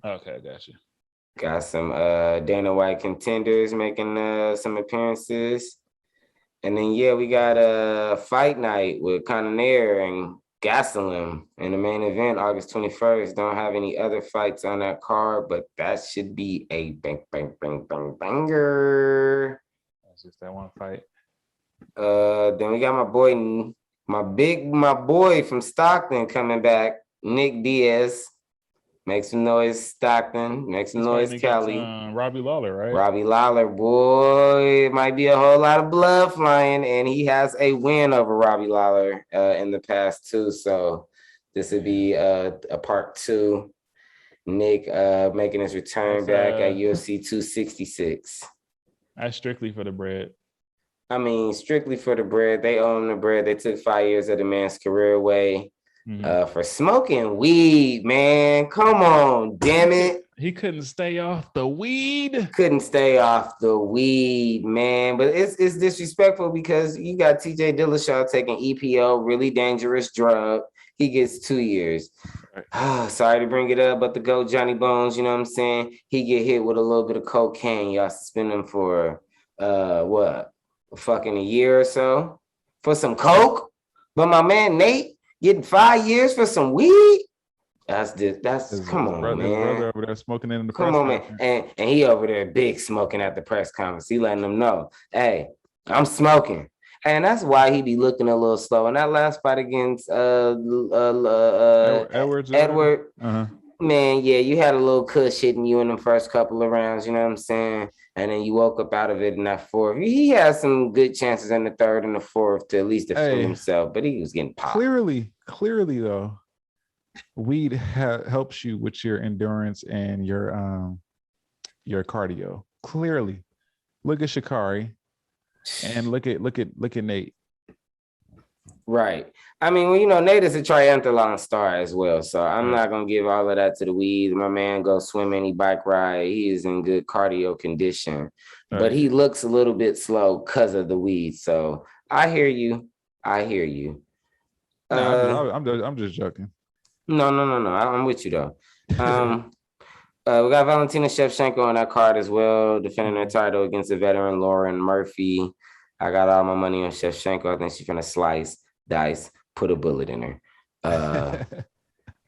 Speaker 3: Okay, I got you.
Speaker 2: Got some Dana White contenders making some appearances. And then, yeah, we got a fight night with Cannonier and Gastelum in the main event, August 21st. Don't have any other fights on that card, but that should be a banger.
Speaker 3: That's just that one fight.
Speaker 2: Then we got my boy from Stockton coming back, Nick Diaz. Make some noise, Stockton. Make some noise, Cali.
Speaker 3: Robbie Lawler, right?
Speaker 2: Robbie Lawler, boy, it might be a whole lot of blood flying, and he has a win over Robbie Lawler in the past too. So this would be a part 2. Nick making his return back at UFC 266.
Speaker 3: That's strictly for the bread.
Speaker 2: I mean, strictly for the bread. They own the bread. They took 5 years of the man's career away. For smoking weed, man. Come on, damn it.
Speaker 3: He couldn't stay off the weed.
Speaker 2: Couldn't stay off the weed, man. But it's disrespectful because you got TJ Dillashaw taking EPO, really dangerous drug. He gets 2 years. Sorry to bring it up, but the GOAT Johnny Bones, you know what I'm saying? He get hit with a little bit of cocaine. Y'all suspend him for fucking a year or so for some coke. But my man Nate getting 5 years for some weed? That's come on, man.
Speaker 3: His brother over there smoking in the press
Speaker 2: conference. Man. And he over there big smoking at the press conference. He letting them know, hey, I'm smoking. And that's why he be looking a little slow. And that last fight against Edward, man, yeah, you had a little cush hitting you in the first couple of rounds, you know what I'm saying? And then you woke up out of it in that 4th. He had some good chances in the 3rd and the 4th to at least defend himself, but he was getting popped.
Speaker 3: Clearly though, weed helps you with your endurance and your cardio. Clearly, look at Sha'Carri, and look at Nate.
Speaker 2: Right. I mean, well, you know, Nate is a triathlon star as well, so I'm not gonna give all of that to the weed. My man goes swimming, he bike ride. He is in good cardio condition, but he looks a little bit slow because of the weed. So I hear you.
Speaker 3: No, I'm just joking.
Speaker 2: No. I'm with you though. We got Valentina Shevchenko on that card as well, defending her title against the veteran Lauren Murphy. I got all my money on Shevchenko. I think she's gonna slice, dice, put a bullet in her.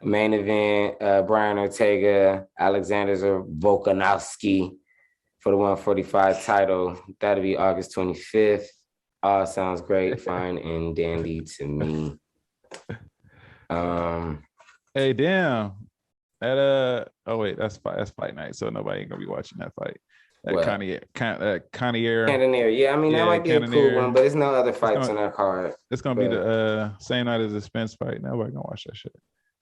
Speaker 2: Main event, Bryan Ortega, Alexander Volkanovski for the 145 title. That'll be August 25th. All sounds great, fine and dandy to me.
Speaker 3: Hey, damn. That that's fight night, so nobody ain't gonna be watching that fight.
Speaker 2: Cannonier. Yeah, I mean that might be a cool one, but there's no other fights on that card.
Speaker 3: It's gonna be the same night as the Spence fight. Nobody gonna watch that shit.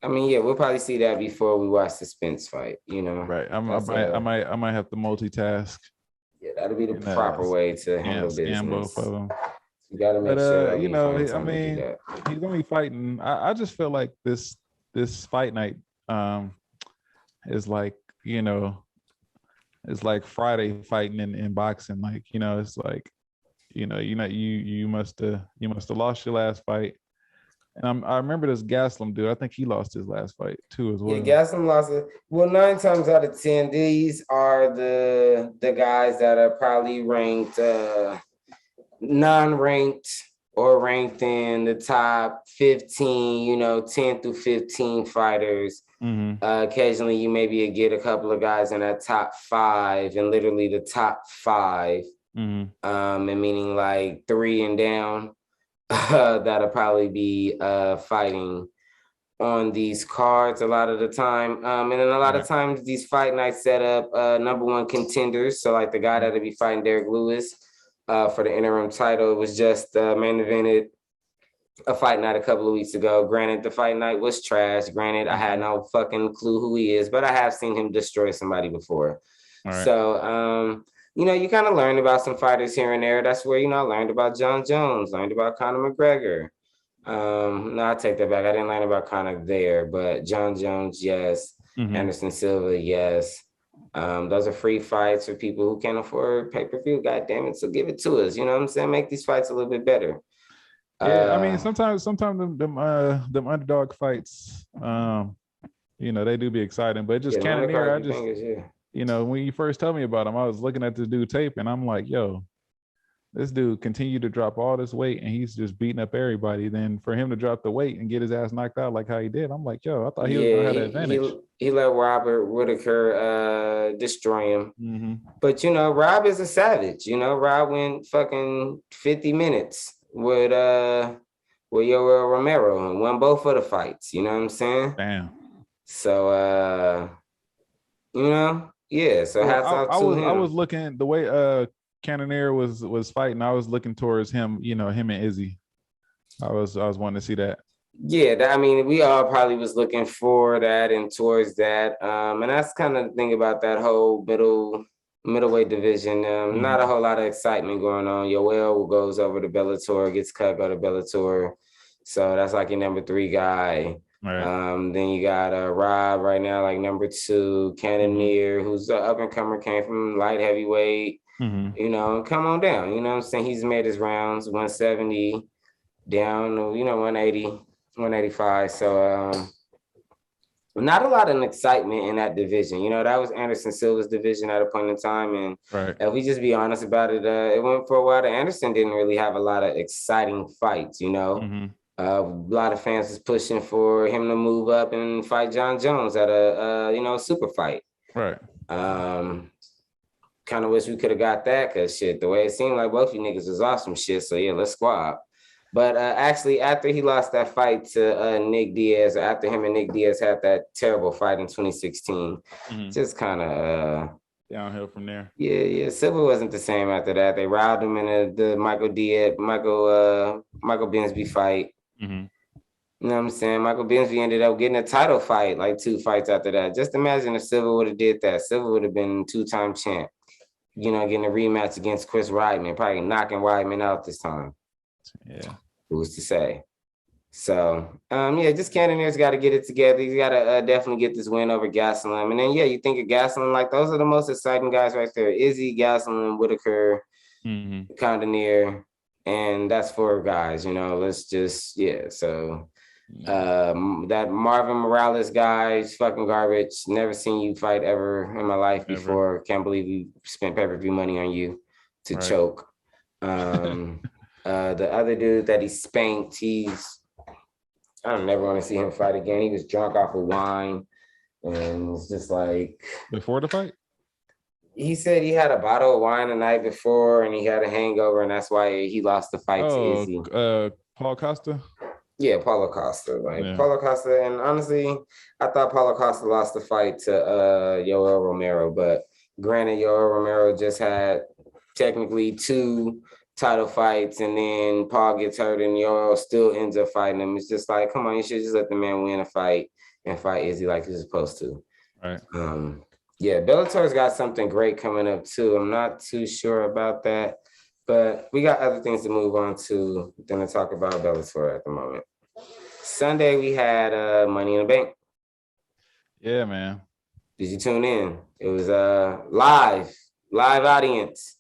Speaker 2: I mean, yeah, we'll probably see that before we watch the Spence fight. You know,
Speaker 3: right? I might have to multitask.
Speaker 2: Yeah, that'll be the proper way to handle business.
Speaker 3: Both of them.
Speaker 2: You gotta make sure.
Speaker 3: You know, I mean, he's gonna be fighting. I just feel like this fight night is like, you know, it's like Friday fighting in boxing. Like, you know, it's like you must have lost your last fight. And I remember this Gaslam dude. I think he lost his last fight too as well.
Speaker 2: Yeah, Gaslam lost it. Well, 9 times out of 10, these are the guys that are probably ranked non-ranked or ranked in the top 15, 10 through 15 fighters. Occasionally, you maybe get a couple of guys in that top 5, and literally the top 5, and meaning like 3 and down, that'll probably be fighting on these cards a lot of the time. And then a lot of times these fight nights set up number 1 contenders. So like the guy that'll be fighting Derek Lewis for the interim title was just main evented a fight night a couple of weeks ago. Granted, the fight night was trash. Granted, I had no fucking clue who he is, but I have seen him destroy somebody before. So, you kind of learn about some fighters here and there. That's where, I learned about John Jones, learned about Conor McGregor. No, I take that back. I didn't learn about Conor there, but John Jones, yes. Anderson Silva, yes. Those are free fights for people who can't afford pay-per-view. God damn it. So give it to us. You know what I'm saying? Make these fights a little bit better.
Speaker 3: Yeah, I mean, sometimes them underdog fights, they do be exciting, but just Cannonier, when you first told me about him, I was looking at this dude tape and I'm like, yo, this dude continued to drop all this weight and he's just beating up everybody. Then for him to drop the weight and get his ass knocked out like how he did, I'm like, yo, I thought he was gonna have the advantage.
Speaker 2: He let Robert Whitaker destroy him. But Rob is a savage. Rob went fucking 50 minutes with Yoel Romero and won both of the fights. You know what I'm saying?
Speaker 3: Damn.
Speaker 2: So yeah. So hats off to him.
Speaker 3: I was looking the way Cannonier was fighting. I was looking towards him. Him and Izzy. I was wanting to see that. Yeah,
Speaker 2: we all probably was looking for that and towards that. And that's kind of the thing about that whole middleweight division. Not a whole lot of excitement going on. Yoel goes over to Bellator, gets cut, go to Bellator. So that's like your number 3 guy. Right. Then you got Rob right now, like number 2, Cannonier, who's an up-and-comer, came from light heavyweight. Come on down. You know what I'm saying? He's made his rounds, 170 down, 180, 185. So not a lot of excitement in that division. That was Anderson Silva's division at a point in time. And if we just be honest about it, it went for a while. Anderson didn't really have a lot of exciting fights, A lot of fans was pushing for him to move up and fight John Jones at a super fight.
Speaker 3: Right.
Speaker 2: Kind of wish we could have got that because the way it seemed like both you niggas was awesome shit. So yeah, let's squab. But actually, after he lost that fight to Nick Diaz, after him and Nick Diaz had that terrible fight in 2016, just kind of
Speaker 3: downhill from there.
Speaker 2: Yeah. Silva wasn't the same after that. They riled him in the Michael Binsby fight. You know what I'm saying? Michael Binsby ended up getting a title fight, like 2 fights after that. Just imagine if Silva would have did that. Silva would have been 2-time champ. Getting a rematch against Chris Weidman, probably knocking Weidman out this time.
Speaker 3: Yeah.
Speaker 2: Who's to say? So, just Cannonier's got to get it together. He's got to definitely get this win over Gastelum. And then, you think of Gastelum, like those are the most exciting guys right there. Izzy, Gastelum, Whitaker, Cannonier, and that's 4 guys, let's just, so... that Marvin Morales guy is fucking garbage. Never seen you fight ever in my life before. Can't believe we spent pay-per-view money on you to choke. The other dude that he spanked, I don't never want to see him fight again. He was drunk off of wine and it's just like
Speaker 3: before the fight.
Speaker 2: He said he had a bottle of wine the night before and he had a hangover and that's why he lost the fight to Izzy.
Speaker 3: Paul Costa.
Speaker 2: Yeah, Paulo Costa. Paulo Costa, and honestly, I thought Paulo Costa lost the fight to Yoel Romero, but granted, Yoel Romero just had technically 2 title fights, and then Paul gets hurt, and Yoel still ends up fighting him. It's just like, come on, you should just let the man win a fight and fight Izzy like he's supposed to.
Speaker 3: Right.
Speaker 2: Bellator's got something great coming up too. I'm not too sure about that, but we got other things to move on to than to talk about Bellator at the moment. Sunday, we had Money in the Bank.
Speaker 3: Yeah, man.
Speaker 2: Did you tune in? It was live audience.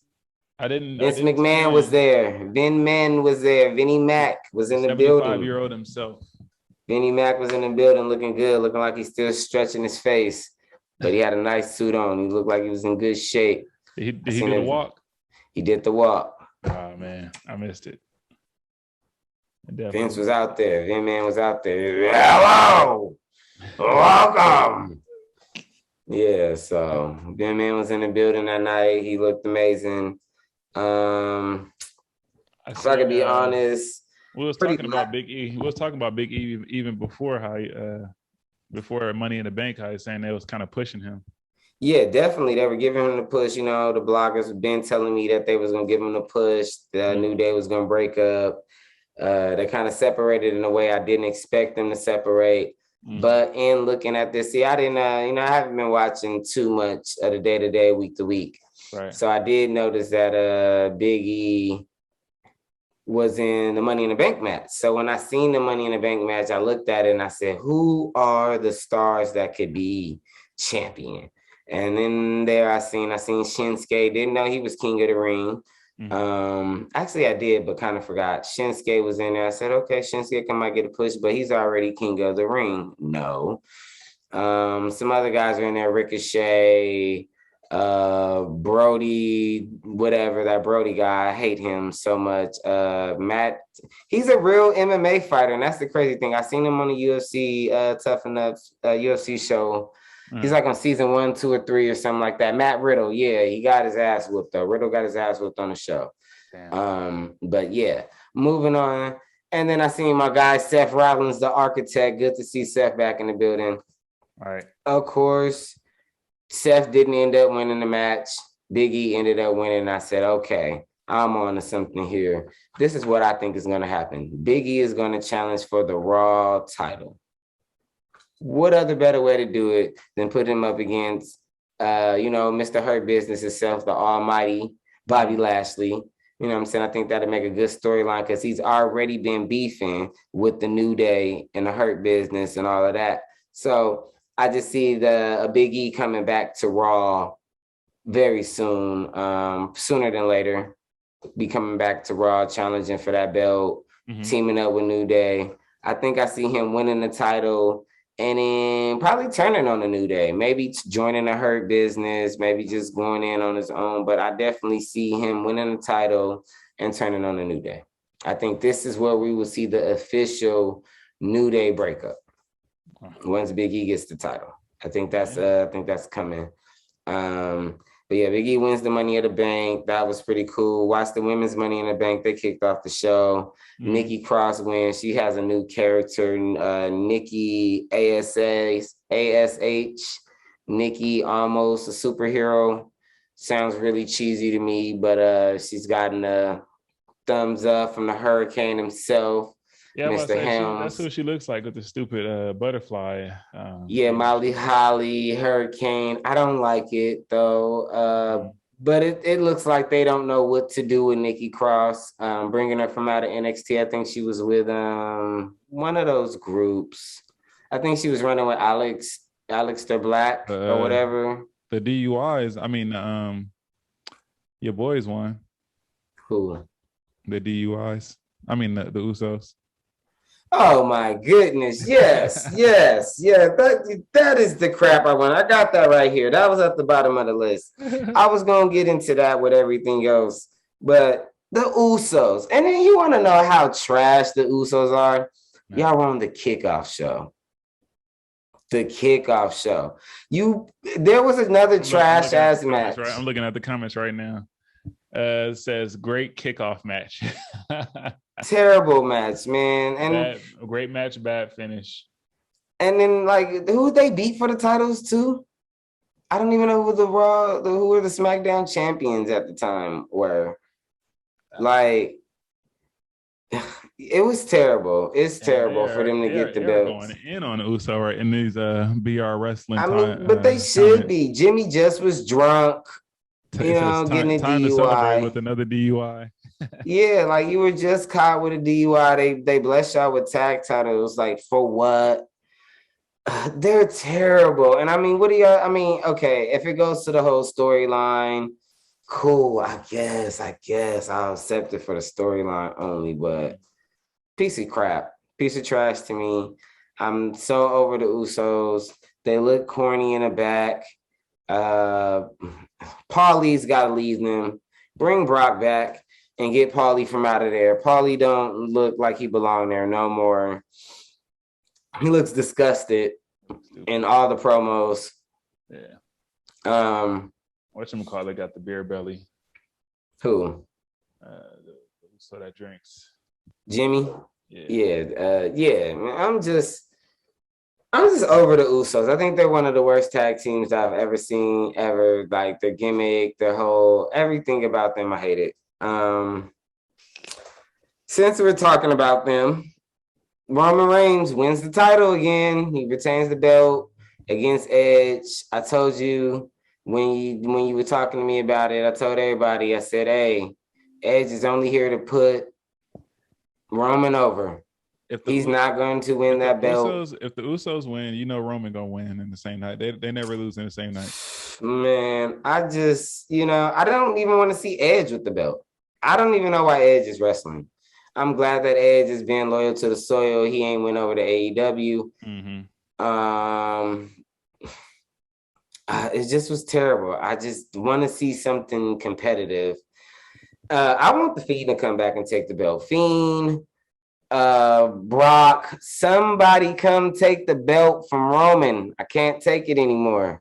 Speaker 2: Vince McMahon was there. Vin Man was there. Vinnie Mac was in the building.
Speaker 3: 75-year-old himself.
Speaker 2: Vinnie Mac was in the building looking good, looking like he's still stretching his face. But he had a nice suit on. He looked like he was in good shape.
Speaker 3: Did he do the walk?
Speaker 2: He did the walk.
Speaker 3: Oh, man. I missed it.
Speaker 2: Vince was out there. Vin Man was out there. Hello. Welcome. Yeah, so Vin Man was in the building that night. He looked amazing. If I could be honest,
Speaker 3: we was talking about Big E. We was talking about Big E even before before Money in the Bank. How he's saying they was kind of pushing him.
Speaker 2: Yeah, definitely. They were giving him the push. You know, the bloggers have been telling me that they was gonna give him the push. The New Day was gonna break up. They kind of separated in a way I didn't expect them to separate. But in looking at this, see, I didn't, I haven't been watching too much of the day-to-day, week-to-week.
Speaker 3: Right.
Speaker 2: So I did notice that Big E was in the Money in the Bank match. So when I seen the Money in the Bank match, I looked at it and I said, who are the stars that could be champion? And then there I seen Shinsuke. Didn't know he was king of the ring. Actually I did, but kind of forgot. Shinsuke was in there. I said, okay, Shinsuke might get a push, but he's already king of the ring. No. Some other guys are in there, Ricochet, Brody, whatever, that Brody guy. I hate him so much. Matt, he's a real MMA fighter, and that's the crazy thing. I seen him on the UFC Tough Enough UFC show. He's like on season 1, 2, or 3 or something like that. Matt Riddle, yeah, he got his ass whooped though. Riddle got his ass whooped on the show. But yeah, moving on. And then I seen my guy Seth Rollins, the architect. Good to see Seth back in the building.
Speaker 3: All right.
Speaker 2: Of course, Seth didn't end up winning the match. Big E ended up winning. I said, okay, I'm on to something here. This is what I think is going to happen. Big E is going to challenge for the Raw title. What other better way to do it than put him up against, Mr. Hurt Business himself, the almighty Bobby Lashley. You know what I'm saying? I think that'd make a good storyline because he's already been beefing with the New Day and the Hurt Business and all of that. So I just see a Big E coming back to Raw very soon, sooner than later, be coming back to Raw, challenging for that belt, teaming up with New Day. I think I see him winning the title and then probably turning on the New Day, maybe joining the Hurt Business, maybe just going in on his own. But I definitely see him winning the title and turning on the New Day. I think this is where we will see the official New Day breakup once Big E gets the title. I think that's coming. But yeah, Big E wins the Money in the Bank. That was pretty cool. Watch the women's Money in the Bank. They kicked off the show. Nikki Cross wins. She has a new character, Nikki ASH. Nikki, almost a superhero. Sounds really cheesy to me, but she's gotten a thumbs up from the Hurricane himself.
Speaker 3: Yeah,
Speaker 2: Mr. Helms.
Speaker 3: That's who she looks like with the stupid butterfly.
Speaker 2: Molly Holly, Hurricane. I don't like it though. But it looks like they don't know what to do with Nikki Cross. Bringing her from out of NXT. I think she was with one of those groups. I think she was running with Aleister Black or whatever.
Speaker 3: The DUIs. I mean, your boys won.
Speaker 2: Who?
Speaker 3: The DUIs. I mean, the Usos.
Speaker 2: Oh my goodness. Yes. Yeah. That is the crap I want. I got that right here. That was at the bottom of the list. I was going to get into that with everything else, but the Usos. And then you want to know how trash the Usos are? Y'all were on the kickoff show. The kickoff show. There was another trash ass match.
Speaker 3: Right? I'm looking at the comments right now. It says great kickoff match.
Speaker 2: Terrible match, man. And
Speaker 3: great match, bad finish.
Speaker 2: And then who they beat for the titles too? I don't even know who who were the SmackDown champions at the time were. It was terrible. It's terrible for them to get the belts.
Speaker 3: Going in on Uso right in these BR wrestling.
Speaker 2: But they should be. Jimmy just was drunk. Getting a
Speaker 3: time
Speaker 2: DUI.
Speaker 3: To celebrate with another DUI.
Speaker 2: Yeah, you were just caught with a DUI. They blessed y'all with tag titles. For what? They're terrible. And I mean, what do y'all? I mean, okay, if it goes to the whole storyline, cool. I guess I'll accept it for the storyline only, but piece of crap, piece of trash to me. I'm so over the Usos. They look corny in the back. Paulie's got to leave them. Bring Brock back and get Paulie from out of there. Paulie don't look like he belong there no more. He looks disgusted in all the promos.
Speaker 3: Yeah.
Speaker 2: Whatchamacallit
Speaker 3: got the beer belly.
Speaker 2: Who?
Speaker 3: So that drinks.
Speaker 2: Jimmy?
Speaker 3: Yeah.
Speaker 2: Yeah. Man, I'm just over the Usos. I think they're one of the worst tag teams I've ever seen, ever. Like their gimmick, their whole everything about them, I hate it. Since we're talking about them, Roman Reigns wins the title again. He retains the belt against Edge. I told you when you were talking to me about it, I told everybody, I said, hey, Edge is only here to put Roman over. He's not going to win that belt.
Speaker 3: If the Usos win, you know Roman gonna win in the same night. They never lose in the same night.
Speaker 2: Man, I just, I don't even want to see Edge with the belt. I don't even know why Edge is wrestling. I'm glad that Edge is being loyal to the soil. He ain't went over to AEW.
Speaker 3: Mm-hmm.
Speaker 2: It just was terrible. I just want to see something competitive. I want the Fiend to come back and take the belt. Fiend, Brock, somebody come take the belt from Roman. I can't take it anymore.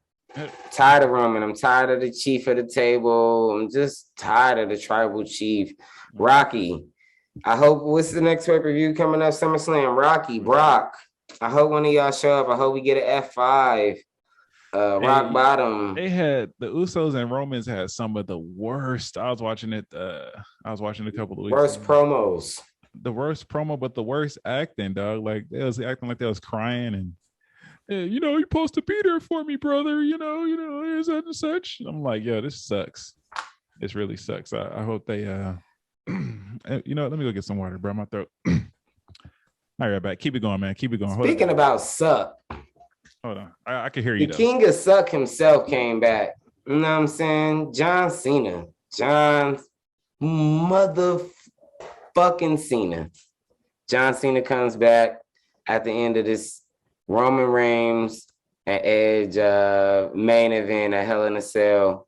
Speaker 2: Tired of Roman. I'm tired of the chief of the table. I'm just tired of the tribal chief. Rocky. I hope, what's the next pay-per-view coming up? SummerSlam. Rocky, Brock. I hope one of y'all show up. I hope we get an F5. Rock bottom.
Speaker 3: They had the Usos and Romans had some of the worst. I was watching it. I was watching a couple of weeks.
Speaker 2: Worst promos.
Speaker 3: The worst promo, but the worst acting, dog. Like they was acting like they was crying and hey, you're supposed to be there for me, brother. Is that and such. I'm like, yo, this sucks. This really sucks. I hope they let me go get some water, bro. My throat. All right, back. Keep it going, man. Keep it going.
Speaker 2: Speaking about suck.
Speaker 3: Hold on. I can hear you.
Speaker 2: The king of suck himself came back. You know what I'm saying? John Cena. John motherfucking Cena. John Cena comes back at the end of this Roman Reigns and Edge main event at Hell in a Cell.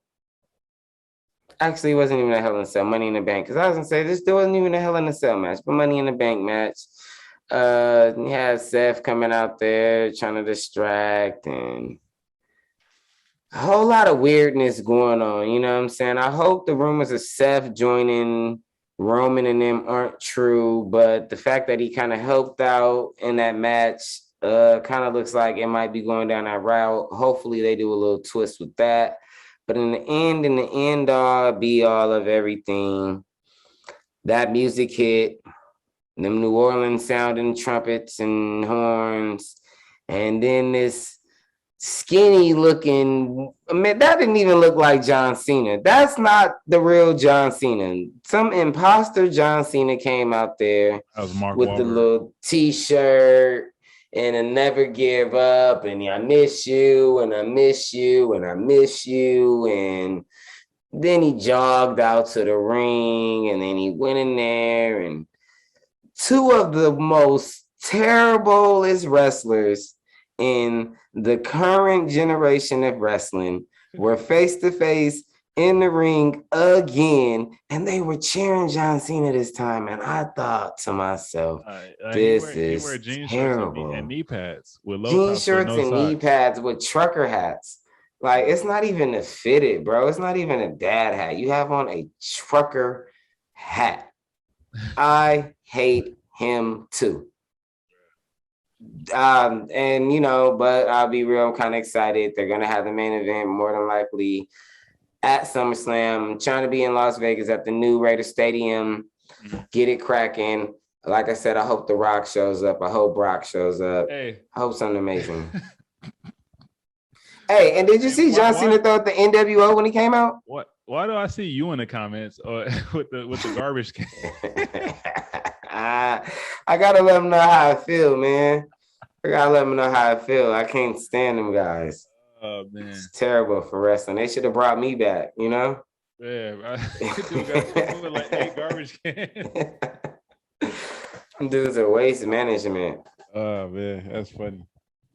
Speaker 2: Actually, it wasn't even a Hell in a Cell, Money in the Bank. Because I was going to say, this wasn't even a Hell in a Cell match, but Money in the Bank match. You had Seth coming out there trying to distract and a whole lot of weirdness going on. You know what I'm saying? I hope the rumors of Seth joining Roman and them aren't true, but the fact that he kind of helped out in that match kind of looks like it might be going down that route. Hopefully they do a little twist with that. But in the end all, be all of everything, that music hit. Them New Orleans sounding trumpets and horns. And then this skinny looking, man, that didn't even look like John Cena. That's not the real John Cena. Some imposter John Cena came out there with Wahlberg. The little t-shirt and a never give up. And I miss you and I miss you and I miss you. And then he jogged out to the ring and then he went in there and two of the most terriblest wrestlers in the current generation of wrestling were face-to-face in the ring again, and they were cheering John Cena this time, and I thought to myself, this is terrible.
Speaker 3: And knee pads with low
Speaker 2: jean shorts and knee pads with trucker hats. Like, it's not even a fitted, bro. It's not even a dad hat. You have on a trucker hat. I hate him too. But I'll be real, I'm kind of excited. They're gonna have the main event more than likely at SummerSlam. I'm trying to be in Las Vegas at the new Raider Stadium. Get it cracking. Like I said, I hope The Rock shows up. I hope Brock shows up.
Speaker 3: Hey.
Speaker 2: I hope something amazing. Hey, and did you see John Cena throw at the NWO when he came out?
Speaker 3: What? Why do I see you in the comments with the garbage can?
Speaker 2: I gotta let them know how I feel, man. I gotta let them know how I feel. I can't stand them guys.
Speaker 3: Oh man,
Speaker 2: it's terrible for wrestling. They should have brought me back, you know.
Speaker 3: Yeah, dude got to come with like 8 garbage cans.
Speaker 2: Dudes are waste management.
Speaker 3: Oh man, that's funny.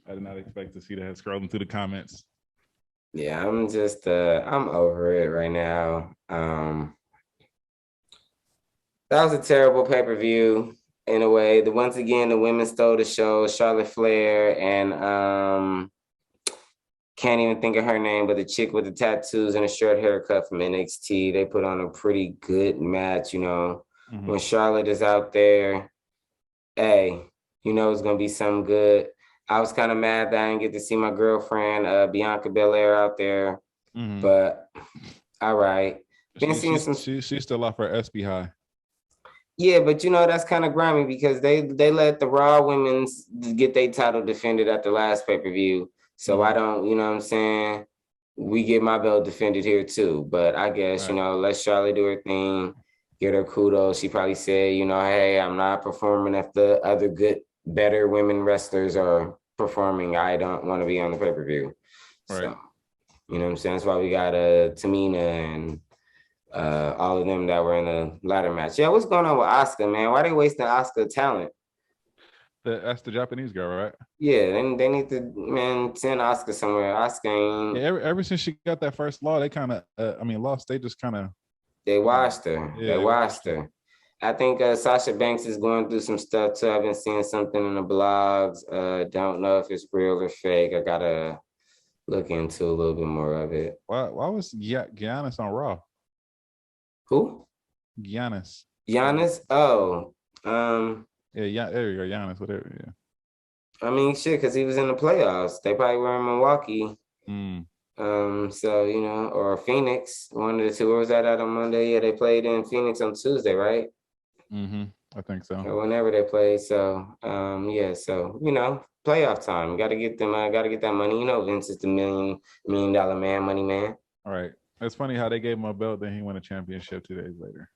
Speaker 3: I did not expect to see that scrolling through the comments.
Speaker 2: Yeah, I'm just I'm over it right now. That was a terrible pay-per-view in a way. Once again, the women stole the show. Charlotte Flair and can't even think of her name, but the chick with the tattoos and a short haircut from NXT. They put on a pretty good match, you know.
Speaker 3: Mm-hmm.
Speaker 2: When Charlotte is out there, hey, you know it's gonna be something good. I was kind of mad that I didn't get to see my girlfriend, Bianca Belair out there,
Speaker 3: Mm-hmm.
Speaker 2: but all right.
Speaker 3: She's still off her SB high.
Speaker 2: Yeah, but you know that's kind of grimy because they let the Raw women's get their title defended at the last pay-per-view. So I don't, you know what I'm saying? We get my belt defended here too. But I guess, you know, let Charlotte do her thing, get her kudos. She probably said, you know, hey, I'm not performing if the other good, better women wrestlers are performing. I don't want to be on the pay-per-view.
Speaker 3: Right.
Speaker 2: So, you know what I'm saying? That's why we got Tamina and all of them that were in the ladder match. Yeah, what's going on with Asuka, man? Why they wasting Asuka talent?
Speaker 3: That's the Japanese girl, right?
Speaker 2: Yeah, they need to, man, send Asuka somewhere. Asuka ain't.
Speaker 3: Yeah, ever since she got that first law, they kind of, lost. They just kind of.
Speaker 2: They washed her.
Speaker 3: Yeah,
Speaker 2: they washed her. I think Sasha Banks is going through some stuff too. I've been seeing something in the blogs. Don't know if it's real or fake. I gotta look into a little bit more of it.
Speaker 3: Why was Giannis on Raw?
Speaker 2: Who?
Speaker 3: Giannis.
Speaker 2: Oh.
Speaker 3: Yeah, there you go, Giannis, whatever, yeah.
Speaker 2: I mean, shit, because he was in the playoffs. They probably were in Milwaukee. So, you know, or Phoenix, one of the two. Where was that on Monday? Yeah, they played in Phoenix on Tuesday, right?
Speaker 3: I think so.
Speaker 2: Or whenever they played. So, yeah, so, you know, playoff time. Got to get them, got to get that money. You know, Vince is the $1 million man, money man.
Speaker 3: All right. It's funny how they gave him a belt, then he won a championship 2 days later.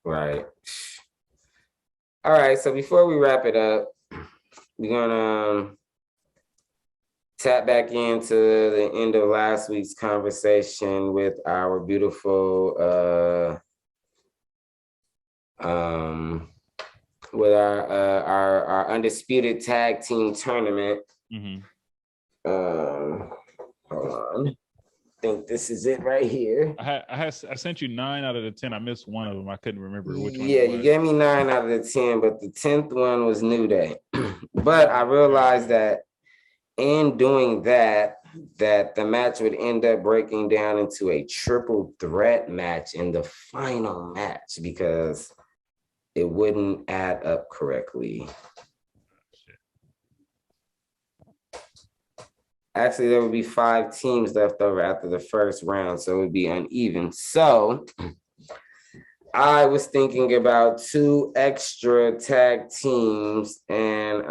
Speaker 2: Right. All right, so before we wrap it up, we're gonna tap back into the end of last week's conversation with our beautiful with our undisputed tag team tournament. Hold on. I think this is it right here.
Speaker 3: I sent you 9 out of the 10. I missed one of them. I couldn't remember which one.
Speaker 2: Yeah, you gave me 9 out of the 10, but the 10th one was New Day. But I realized that in doing that the match would end up breaking down into a triple threat match in the final match because it wouldn't add up correctly. Actually, there would be 5 teams left over after the first round, so it would be uneven. So I was thinking about 2 extra tag teams, and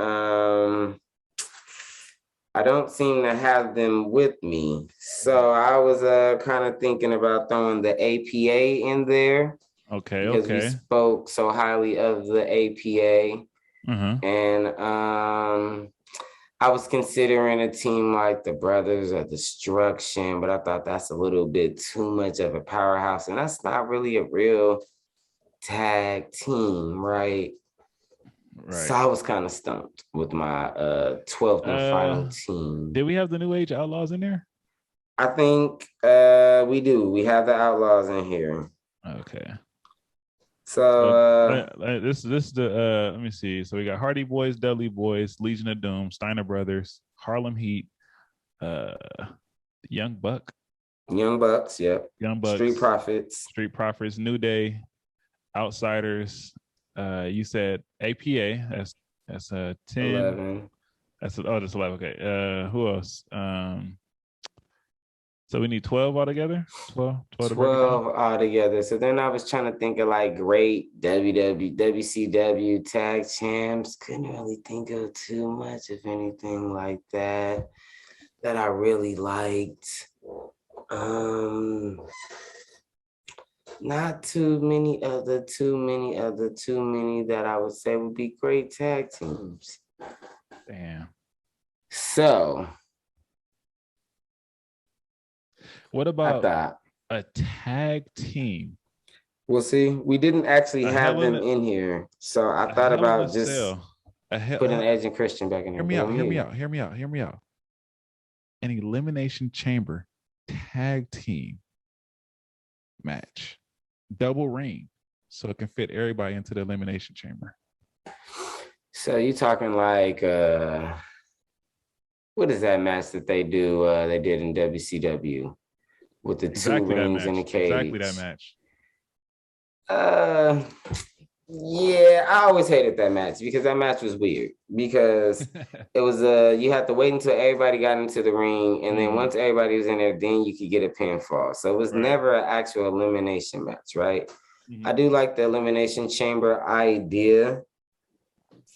Speaker 2: I don't seem to have them with me. So I was kind of thinking about throwing the APA in there.
Speaker 3: Okay,
Speaker 2: because we spoke so highly of the APA. And I was considering a team like the Brothers of Destruction, but I thought that's a little bit too much of a powerhouse, and that's not really a real tag team, right? So I was kind of stumped with my 12th and final team.
Speaker 3: Did we have the New Age Outlaws in there?
Speaker 2: I think we do. We have the Outlaws in here.
Speaker 3: Okay.
Speaker 2: So
Speaker 3: this is the let me see. So we got Hardy Boys, Dudley Boys, Legion of Doom, Steiner Brothers, Harlem Heat, Young Bucks,
Speaker 2: yep.
Speaker 3: Young Bucks, Street Profits, New Day, Outsiders. You said APA. That's 10.
Speaker 2: 11.
Speaker 3: That's 11. Okay. Who else? So we need 12 altogether? 12
Speaker 2: altogether. So then I was trying to think of like great WCW tag champs. Couldn't really think of too much of anything like that I really liked. Not too many that I would say would be great tag teams.
Speaker 3: Damn.
Speaker 2: So
Speaker 3: what about a tag team.
Speaker 2: We'll see. We didn't actually
Speaker 3: A
Speaker 2: have
Speaker 3: Hell in
Speaker 2: them
Speaker 3: a-
Speaker 2: in here, so I
Speaker 3: A
Speaker 2: thought
Speaker 3: Hell in a
Speaker 2: about just
Speaker 3: Cell.
Speaker 2: putting Edge and Christian back in
Speaker 3: Hear
Speaker 2: there.
Speaker 3: me out. An Elimination Chamber tag team match, double ring, so it can fit everybody into the Elimination Chamber.
Speaker 2: So you talking like what is that match that they do? They did in WCW with the two rings in the cage.
Speaker 3: Exactly that match.
Speaker 2: Yeah, I always hated that match because that match was weird because it was you had to wait until everybody got into the ring, and then once everybody was in there, then you could get a pinfall. So it was never an actual elimination match, right? I do like the Elimination Chamber idea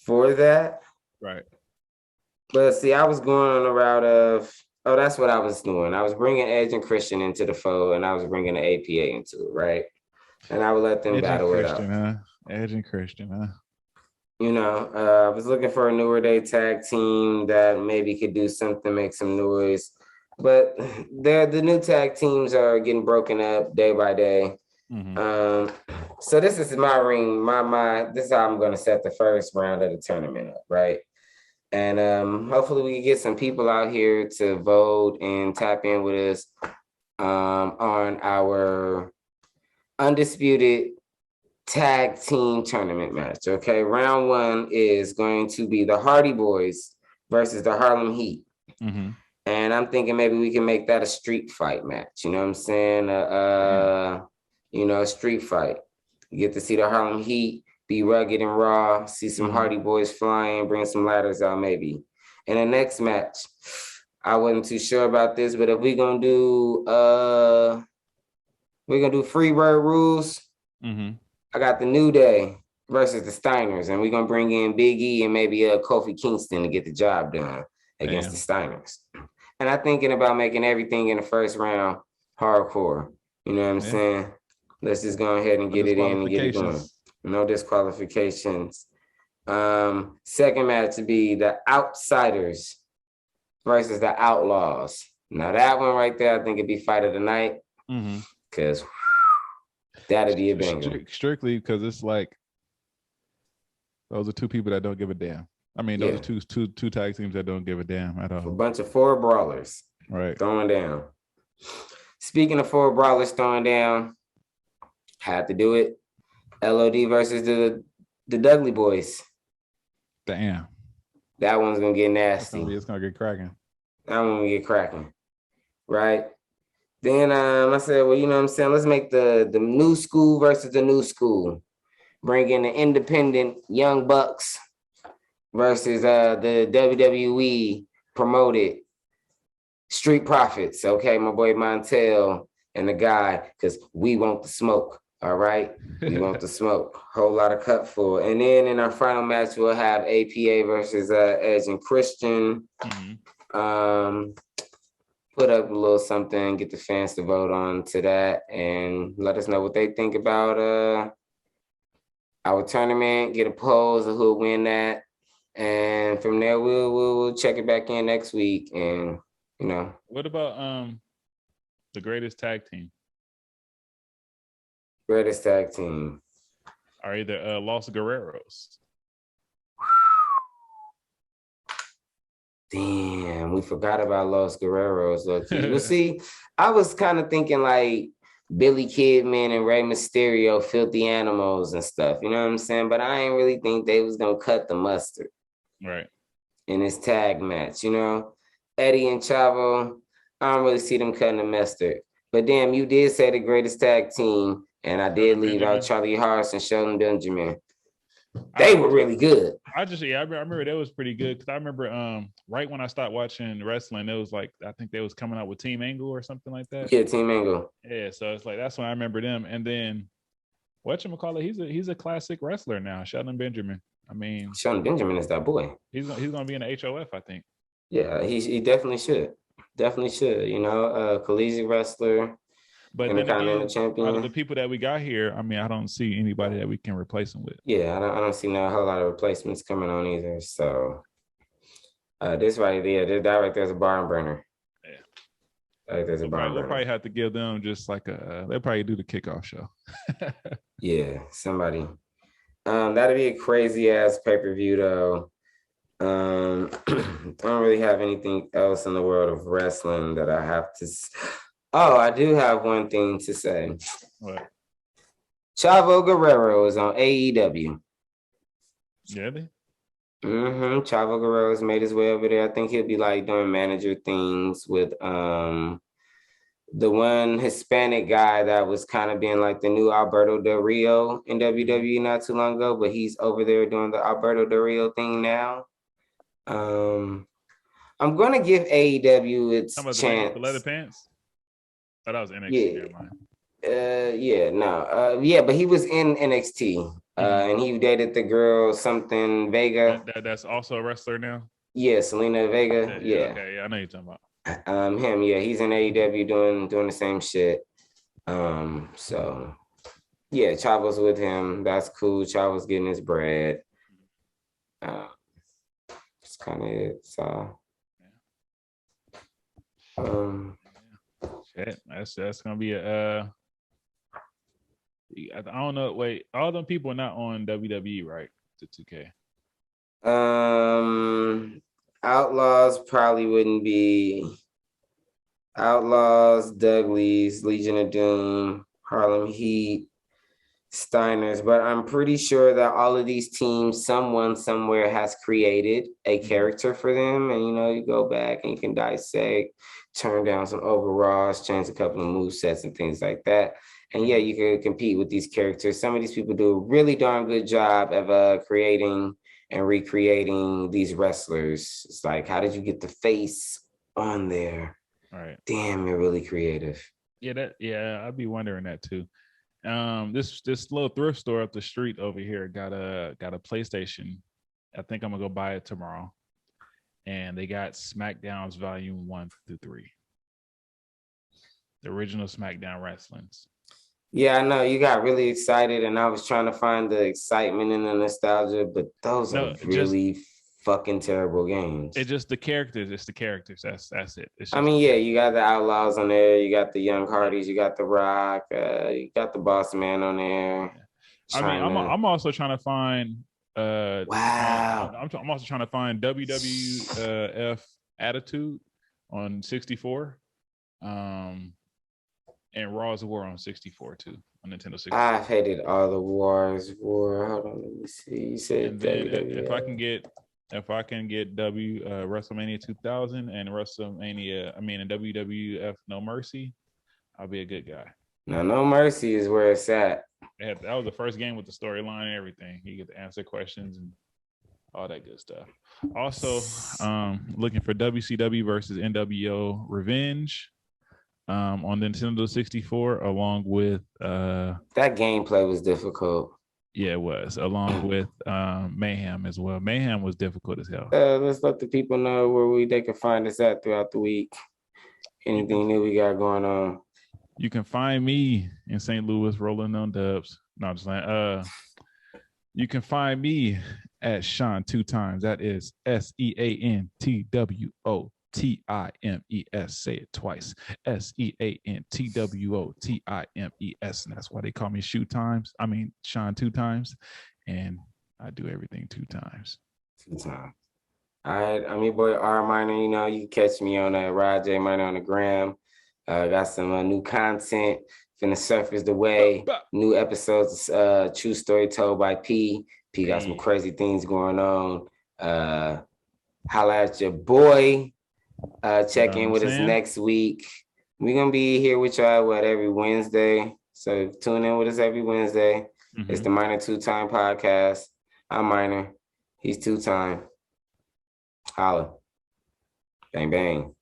Speaker 2: for that.
Speaker 3: Right.
Speaker 2: But see, I was going on the route of, that's what I was doing. I was bringing Edge and Christian into the fold, and I was bringing the APA into it, right? And I would let them battle it out.
Speaker 3: Edge and Christian, huh?
Speaker 2: You know, I was looking for a newer day tag team that maybe could do something, make some noise. But the new tag teams are getting broken up day by day. So this is my ring. This is how I'm going to set the first round of the tournament up, right? And hopefully we can get some people out here to vote and tap in with us on our undisputed tag team tournament match. Okay, round one is going to be the Hardy Boys versus the Harlem Heat. And I'm thinking maybe we can make that a street fight match. You know what I'm saying? You know, a street fight. You get to see the Harlem Heat be rugged and raw, see some Hardy Boys flying, bring some ladders out maybe. In the next match, I wasn't too sure about this, but if we're gonna do free bird rules, I got the New Day versus the Steiners, and we're gonna bring in Big E and maybe Kofi Kingston to get the job done against the Steiners. And I'm thinking about making everything in the first round hardcore. You know what I'm saying? Let's just go ahead and get it in and get it going. No disqualifications. Second match would be the Outsiders versus the Outlaws. Now that one right there, I think it'd be fight of the night. Because that'd be a banger.
Speaker 3: Strictly because it's like those are two people that don't give a damn. I mean, those are two tag teams that don't give a damn at all.
Speaker 2: A bunch of four brawlers, throwing down. Speaking of four brawlers throwing down, had to do it. LOD versus the Dudley Boys.
Speaker 3: Damn.
Speaker 2: That one's gonna get nasty.
Speaker 3: It's gonna get cracking.
Speaker 2: That one will get cracking, right? Then I said, well, you know what I'm saying? Let's make the new school versus the new school. Bring in the independent Young Bucks versus the WWE promoted Street Profits. Okay, my boy Montel and the guy, because we want the smoke. All right, we want the smoke. Whole lot of cut full. And then in our final match, we'll have APA versus Edge and Christian. Put up a little something, get the fans to vote on to that, and let us know what they think about our tournament. Get a polls of who'll win that, and from there we'll check it back in next week. And you know,
Speaker 3: what about the greatest tag team?
Speaker 2: Greatest tag team
Speaker 3: are either Los Guerreros.
Speaker 2: Damn, we forgot about Los Guerreros. Well, see, I was kind of thinking like Billy Kidman and Rey Mysterio, Filthy Animals and stuff. You know what I'm saying? But I ain't really think they was gonna cut the mustard,
Speaker 3: right?
Speaker 2: In this tag match, you know, Eddie and Chavo. I don't really see them cutting the mustard. But damn, you did say the greatest tag team. And I did leave out Charlie Harris and Sheldon Benjamin. They were really good.
Speaker 3: I remember that was pretty good because I remember right when I started watching wrestling, it was like I think they was coming out with Team Angle or something like that.
Speaker 2: Yeah, Team Angle.
Speaker 3: Yeah, so it's like that's when I remember them. And then whatchamacallit, he's a classic wrestler now, Sheldon Benjamin. I mean,
Speaker 2: Sheldon Benjamin is that boy.
Speaker 3: He's gonna be in the HOF, I think.
Speaker 2: Yeah, he definitely should. Definitely should. You know, collegiate wrestler.
Speaker 3: But then again, out of the people that we got here, I mean, I don't see anybody that we can replace him with.
Speaker 2: Yeah, I don't see a whole lot of replacements coming on either. So this right there, that right there is a barn burner.
Speaker 3: Yeah.
Speaker 2: Like there's a bomb.
Speaker 3: We'll probably have to give them just like they'll probably do the kickoff show.
Speaker 2: Yeah, somebody. That'd be a crazy ass pay-per-view though. I don't really have anything else in the world of wrestling that I have to. Oh, I do have one thing to say.
Speaker 3: What?
Speaker 2: Chavo Guerrero is on AEW.
Speaker 3: Yeah.
Speaker 2: Chavo Guerrero's made his way over there. I think he'll be like doing manager things with the one Hispanic guy that was kind of being like the new Alberto Del Rio in WWE not too long ago, but he's over there doing the Alberto Del Rio thing now. I'm gonna give AEW its chance.
Speaker 3: The leather pants. Oh, that was NXT.
Speaker 2: Yeah. But he was in NXT. And he dated the girl something Vega.
Speaker 3: That's also a wrestler now.
Speaker 2: Yeah, Selena Vega. Yeah.
Speaker 3: Okay, yeah, I know you're talking about.
Speaker 2: Him, yeah, he's in AEW doing the same shit. So yeah, Chavo's with him. That's cool. Chavo's getting his bread. That's kind of it. So
Speaker 3: shit, that's gonna be a I don't know. Wait, all them people are not on WWE, right? To
Speaker 2: 2K. Outlaws probably wouldn't be. Outlaws, Dudleys, Legion of Doom, Harlem Heat, Steiners, but I'm pretty sure that all of these teams, someone somewhere has created a character for them. And, you go back and you can dissect, turn down some overalls, change a couple of movesets and things like that. And yeah, you can compete with these characters. Some of these people do a really darn good job of creating and recreating these wrestlers. It's like, how did you get the face on there?
Speaker 3: Right.
Speaker 2: Damn, you're really creative.
Speaker 3: Yeah, I'd be wondering that too. This little thrift store up the street over here got a PlayStation. I think I'm gonna go buy it tomorrow. And they got SmackDown's Volume 1 through 3. The original SmackDown wrestlings.
Speaker 2: Yeah, I know you got really excited, and I was trying to find the excitement and the nostalgia, but those are really fucking terrible games.
Speaker 3: It's just the characters. It's the characters. That's it.
Speaker 2: You got the Outlaws on there. You got the Young Hardys. You got the Rock. You got the Boss Man on there.
Speaker 3: I'm also trying to find.
Speaker 2: Wow.
Speaker 3: I'm also trying to find WWF Attitude on 64. And Raw's War on 64 too, on Nintendo 64.
Speaker 2: I've hated all the wars. Hold on, let me see. You said
Speaker 3: WWF. If I can get WrestleMania 2000 and and WWF No Mercy, I'll be a good guy.
Speaker 2: Now, No Mercy is where it's at.
Speaker 3: That was the first game with the storyline and everything. You get to answer questions and all that good stuff. Also, looking for WCW versus NWO Revenge. On Nintendo 64, along with
Speaker 2: that gameplay was difficult.
Speaker 3: Yeah, it was, along with Mayhem as well. Mayhem was difficult as hell.
Speaker 2: Let's let the people know where they can find us at throughout the week. Anything new we got going on?
Speaker 3: You can find me in St. Louis rolling on dubs. No, I'm just like, you can find me at Sean TwoTimes. That is SeanTwoTimes. Say it twice. SeanTwoTimes. And that's why they call me Sean TwoTimes. And I do everything 2 times.
Speaker 2: 2 times. All right. I'm your boy R Minor. You can catch me on Rod J Minor on the gram. Got some new content finna surface the way. New episodes, True Story Told by P. P got some crazy things going on. Holla at your boy. Check in with us next week. We're gonna be here with y'all every Wednesday. So tune in with us every Wednesday. Mm-hmm. It's the Minor 2-Time podcast. I'm Minor. He's 2-Time. Holla. Bang bang.